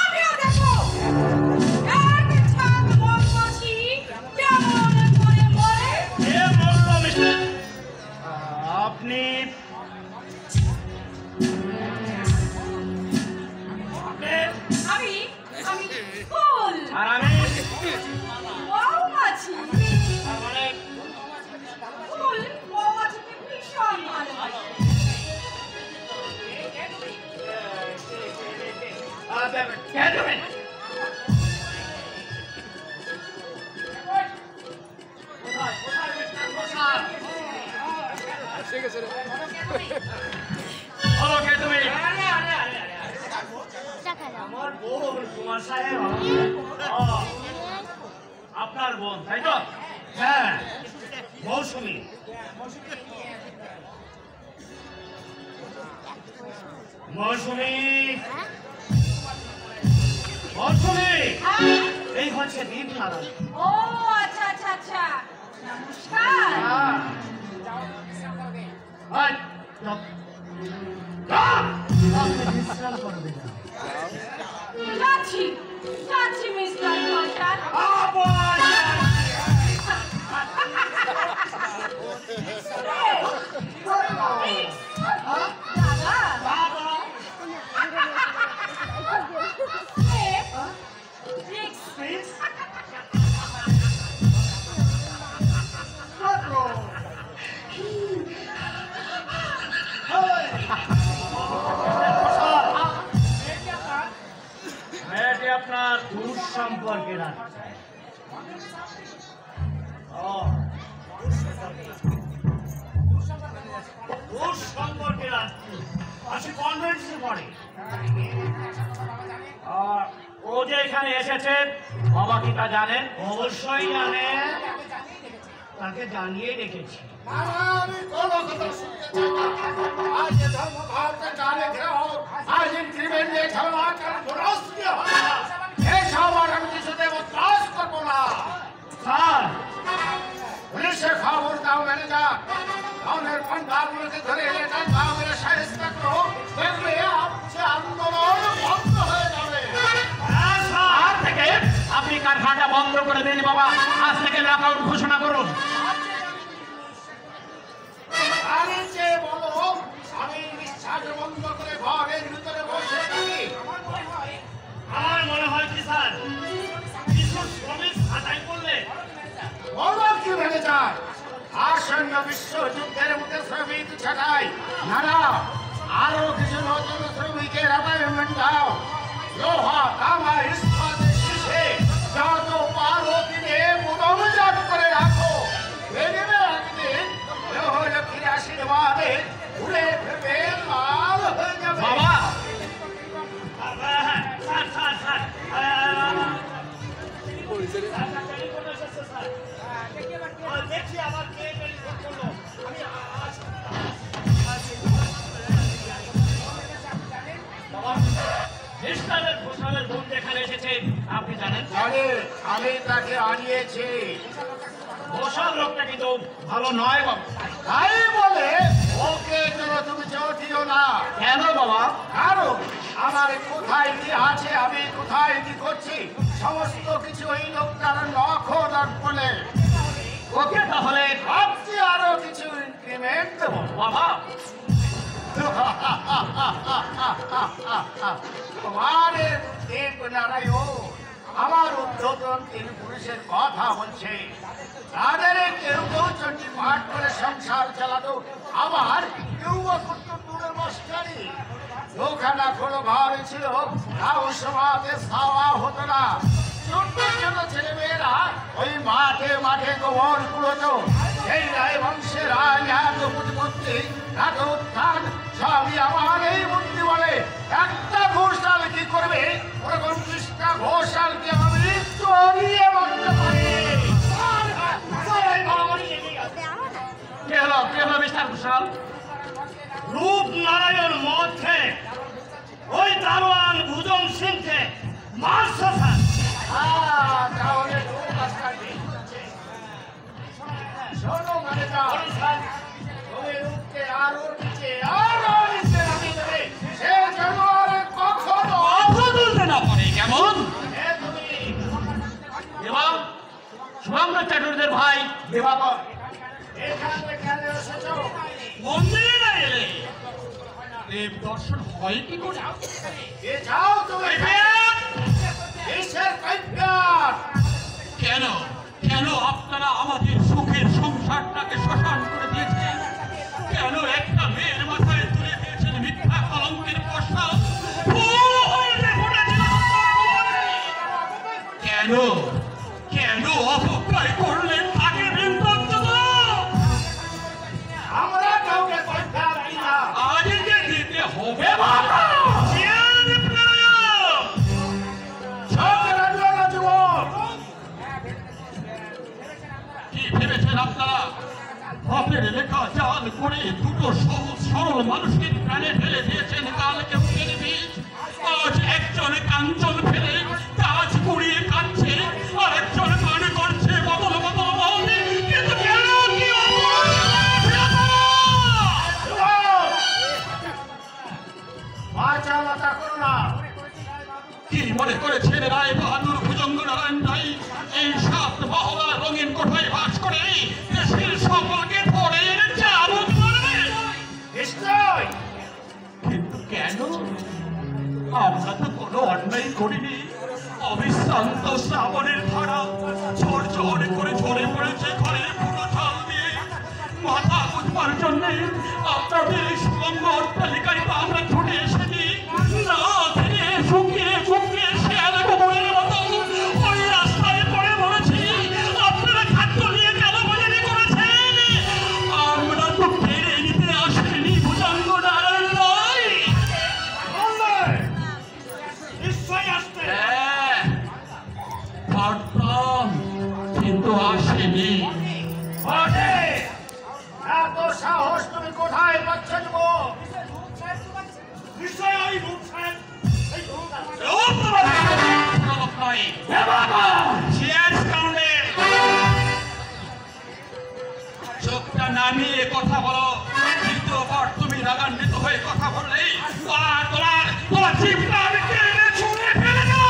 আমিও দেখো এক ছাদ মৌমাছি কেমন করে মরে। কে বললো মিস্টার? আপনি আমি আমি ফুল আর আমি মৌমাছি। তার মানে ফুল মৌমাছিকে ভীষণ ভালোবাসে। কে দেবে? বলো কে তুমি? আমার বোন কুমার সাহেব। ও, আপনার বোন তাই তো? হ্যাঁ, মৌসুমী। মৌসুমী মৌসুমী হ্যাঁ? এই হচ্ছে দীপনারায়ণ। ও আচ্ছা আচ্ছা আচ্ছা, নমস্কার। এই, যাও। যাও। আপনি বিশ্রাম করবে না। যাচ্ছি যাচ্ছি মিস্টার ঘোষাল। আবার মেয়েটি আপনার দূর সম্পর্কে রাখছে। ও আজকে কনভেন্টে পড়ে। ও যে এখানে এসেছে বাবা কি তা জানেন? অবশ্যই জানেন, তাকে জানিয়ে রেখেছি। আমি কোনো কথা শুনতে চাই না। আজ যে ধর্মভাবটা জানে ঘেরাও, আজ ইনক্রিমেন্ট নিয়ে ঝামেলা কারণ রাষ্ট্র হয় না। এসব আর আমি কিছুতে বরদাস্ত করবো না। স্যার, পুলিশের খবর দাও ম্যানেজার, টাউনের পান্ডাগুলোকে ধরে এনে টাউনের সাহেস্তা করো, দেখবে আপনি আন্দোলন বন্ধ হয়ে যাবে। আজ থেকে আপনি কারখানাটা বন্ধ করে দিন বাবা। আজ থেকে লকআউট ঘোষণা করুন। আরে যে বলো আমি নিঃশ্বাস বন্ধ করে ঘরের ভিতরে বসে থাকি। আমার মনে হয় কি স্যার, কিছু শ্রমিক ছাঁটাই করলে বলো কি ম্যানেজার, আসন্ন বিশ্বযুদ্ধের মধ্যে শ্রমিক ছাটাই না, না আরো কিছু নতুন শ্রমিকের অ্যাপয়েন্টমেন্ট দাও। লোহা তামা ইস্পাত শিশে যত পারো কিনে মুদমজাত করে রাখো। দেখবে একদিন লক্ষ্মীর আশীর্বাদে উড়ে ফেবে লাল হয়ে যাবে। বাবা স্যার স্যার স্যার দেখছি আবার কে টেলিফোন করলো। আমি বাবা মিস্টারের ঘোষালের বোন যেখানে এসেছে আপনি জানেন? জানি, আমি তাকে আনিয়েছি। ঘোষাল লোকটা কিন্তু ভালো নয় বাবা। তাই বলে ওকে যেন তুমি চটিও না। কেন বাবা? কারণ আমার কোথায় কি আছে, আমি কোথায় কি করছি, সমস্ত কিছু এই লোকটার নখদর বলে। ওকে তাহলে ভাবছি আরো কিছু ইনক্রিমেন্ট দেবো। বাবা তোমার দেবনারায়ণ আমার উদ্ধতন তিন পুরুষের কথা বলছে। তাদের কেউ কেউ চণ্ডী পাঠ করে সংসার চালাতো, আবার কেউ বা করতো দূরে মস্কারি। দোকানা কোনো ঘর ছিল, তাও সমাজে খাওয়া হতো না। ছোট ছোট ছেলেমেয়েরা ওই মাঠে মাঠে গোবর কুড়োতো। এই রায় বংশের রায় এত বুদ্ধিমত্তি, এত উত্থান, সবই আমার এই বুদ্ধি বলে। একটা ঘোষাল কি করবে, ওরকম 30টা ঘোষালকে আমি চড়িয়ে মারতে পারি। কে হলো মিস্টার ঘোষাল? রূপনারায়ণ মদ খেয়ে ওই দারোয়ান ভুজন সিংকে মারছে স্যার। তাহলে শোনো ম্যানেজার, তুমি রূপকে আরো নিচে নামিয়ে দেবে। সে যেন আর কখনো কথা বলতে না পারে কেমন? তুমি এবং শুভঙ্কর চ্যাটার্জির ভাই দিবাকর এখানে কেন এসেছো? মন্দিরে না এলে দেব দর্শন হয় কি করে? এ যাও তুমি কিসের কৈফিয়ত? কেন কেন আপনারা আমাদের সুখের সংসারটাকে শ্মশান করে দিয়েছেন? কেন একটা মেয়ের মাথায় তুলে দিয়েছেন মিথ্যা কলঙ্কের পশা? কেন কেন অপকার করলেন তাকে আমরা কাউকে কৈফিয়ত দিই না। আজকে দিতে হবে বাবা। কি ভেবেছেন আপনারা? বাপের লেখা জাল করে দুটো সহজ সরল মানুষকে প্রাণে ফেলে দিয়েছেন কালকে মুখের বীজ। আজ একজন কাঞ্চন ফেলে কাজ কুড়িয়ে কাটছে, আর একজন কান করছে বদল বদল বদল। কিন্তু কেন কি বাচালতা করো না। কি মনে করেছেন রায় বাহাদুর ভুজঙ্গ নারায়ণ রায় এই 7 মহলা রঙিন কোঠায় বাস করে দেশের সকলকে ধরে চাবুক মারবে? নিশ্চয় কিন্তু কেন? আমরা তো কোনো অন্যায় করিনি। অবিশ্রান্ত শ্রাবণের ধারা ঝড় ঝড় করে ঝরে পড়েছে ঘরের পুরো চাল দিয়ে। মাথা বুঝবার জন্যে আপনাদের এই সুগন্ধ অট্টালিকায় তো আমরা ছুটে এসেছি না ফিরে শুকিয়ে শুকিয়ে শেয়াল গোবরের মতো ওই রাস্তায় পড়ে মরেছি। আপনারা খাদ্য নিয়ে কেন বাজারি করেছেন? আমরা তো কেড়ে নিতে আসেনি ভুজঙ্গ নারায়ণ। কোথায় পাচ্ছেন গো? নিশ্চয় ওই রূপ সাহেব। এই রূপ নয় চোখটা নামিয়ে কথা বলো। দ্বিতীয়বার তুমি রাগান্বিত হয়ে কথা বললেই তোমার জীবটা আমি টেনে ছুঁড়ে ফেলে দেব।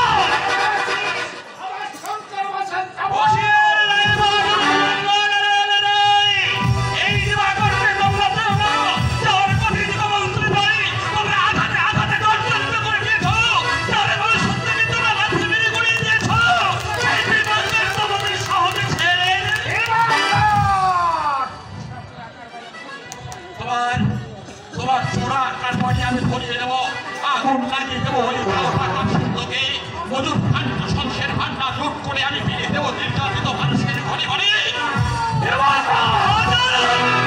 এই দিবাকরকে তোমরা চাও না, যাওয়ার পথে দিবামন্ত্রী ভাই তোমরা আঘাতে আঘাতে দরজন্ত্র করে দিয়েছো, তাহলে ভবিষ্যতে তোমরা লাথি মেরে গড়িয়ে দিয়েছো। এই বিপদের তোমাদের সহজে ছেড়ে তোমার চোরা কারবারি আমি ধরিয়ে দেব, আগুন লাগিয়ে দেবো। ওই লোকে মজুর ভান্ডা সংসার ভান্ডা লুট করে আমি ফিরিয়ে দেবো নির্যাতিত মানুষের ঘরে ঘরে।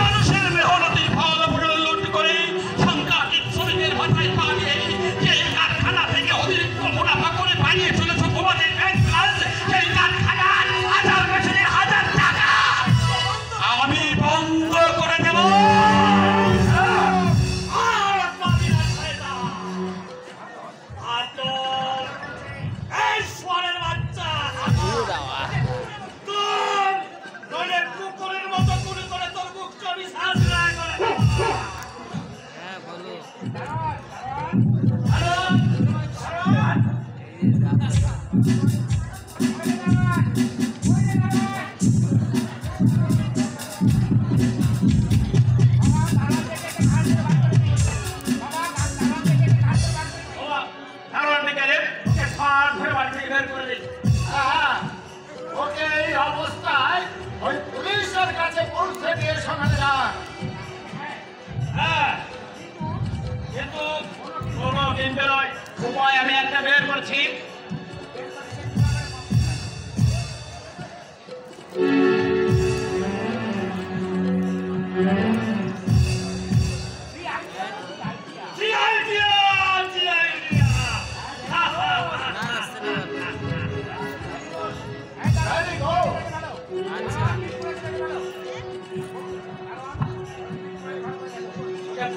মানুষের মেহনতির ফল লুট করে সাংঘাতিক শ্রমিকের মাথায় পা দিয়ে যে কারখানা থেকে অতিরিক্ত মুনাফা করে বানিয়ে চলেছ তোমাদের ব্যাংক ব্যালেন্স, সেই কারখানার হাজার বছরের হাজার টাকা আমি বন্ধ করে দেব। ওকে এই অবস্থায় ওই পুলিশের কাছে পৌঁছে দিয়ে শোনালে না। হ্যাঁ, কিন্তু কোনো কিনতে নয়, উপায় আমি একটা বের করছি।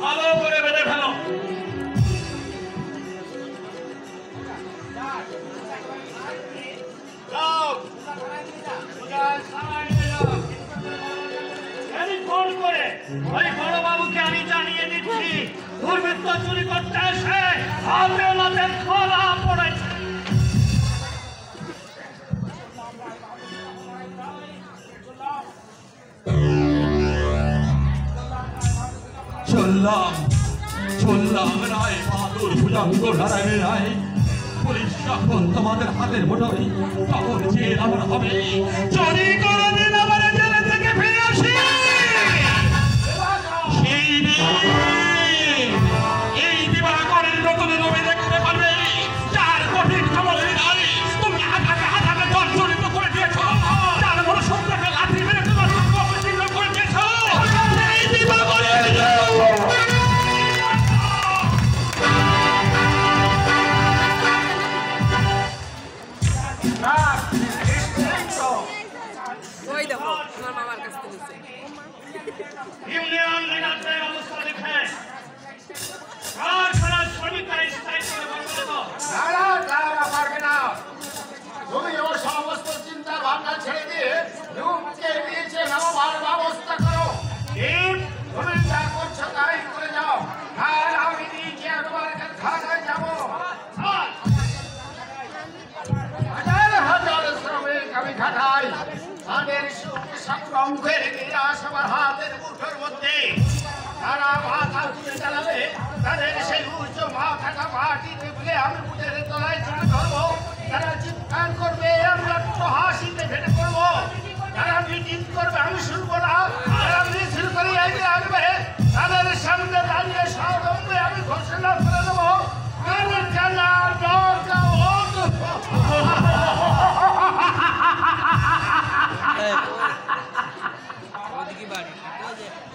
ভালো করে বেঁধে ফেলো। ফোন করে ওই বড় বাবুকে আমি জানিয়ে দিচ্ছি, দুর্বৃত্ত চুরি করতে এসে হাতে নাতে খোলা পড়েছে। চললাম রায় বাহাদুর ভুজঙ্গ নারায়ণ রায়। পুলিশ যখন তোমাদের হাতের মুঠোয়, তখন জেল আমার হবে। চুরি করে দিন আমার জেলে থেকে ফিরে আসি। সেই দিন এই দিবাকরের নতুন রবি দেখতে পারবে, যার কঠিন আমলের নারী তুমি আঘাতে আঘাতে জর্জরিত করে দিয়েছ, যার মনুষ্যত্বকে লাথি মেরে তোমার সঙ্গে অপচিহ্ন করে দিয়েছ। সেই দিবাকরের ইউনিয়ন লিডারদের অবস্থা দেখে কারখানা শ্রমিকরা স্থায়ী করে বসে তো দাঁড়া পারবে না। তুমি ও সমস্ত চিন্তা ভাবনা ছেড়ে দিয়ে রূপকে নিচে নামাবার ব্যবস্থা করো। তুমি যা করছো তাই করে যাও, আর আমি নিচে একবার খাতায় যাবো। হাজার হাজার শ্রমিক আমি খাটাই, তাদের সংগ্রহের বিরাস আমার হাতের মুঠোর মধ্যে। তারা মাথা তুলে চালাবে, তাদের সেই উচ্চ মাথাটা মাটিতে ফেলে আমি বুঝের তলায় চেপে ধরবো। তারা চিৎকার করবে, আমি একটু হাসিতে ফেটে পড়বো। তারা মিটিং করবে, আমি শুনবো না। তারা মিছিল করে এগিয়ে আসবে, তাদের সামনে দাঁড়িয়ে সরম্বে আমি ঘোষণা করে দেবো,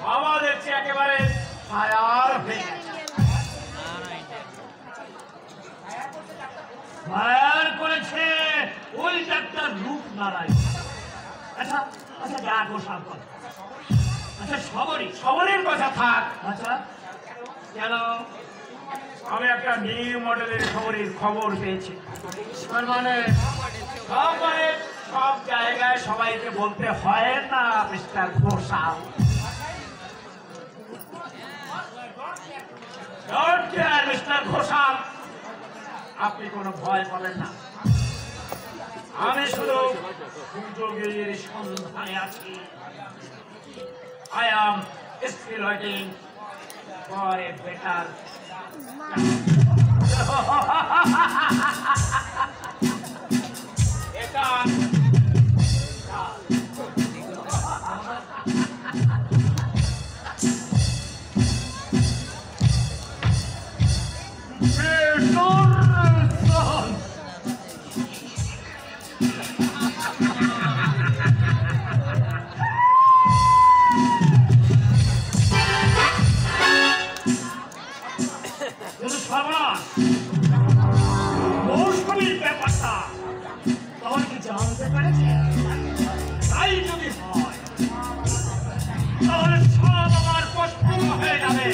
বাবা দেখছি একেবারে ফায়ার হয়ে গেছে। ফায়ার করেছে ওই ডাক্তার রূপ নারায়ণ। আচ্ছা আচ্ছা, যা গো সাবধান। আচ্ছা সবরই খবরের কথা থাক। আচ্ছা কেন আমি একটা নিউ মডেলের খবর পেয়েছি। তার মানে সব জায়গায় সবাইকে বলতে হয় না মিস্টার ঘোষাল। মিস্টার ঘোষাল, আপনি কোনো ভয় পাবেন না। আমি শুধু সুযোগের সন্ধানে আছি। I am still waiting for a better. এটা ব্যাপারটা তখন কি জানতে পেরেছে? তাই যদি হয় তাহলে সব আমার প্রশ্ন হয়ে যাবে।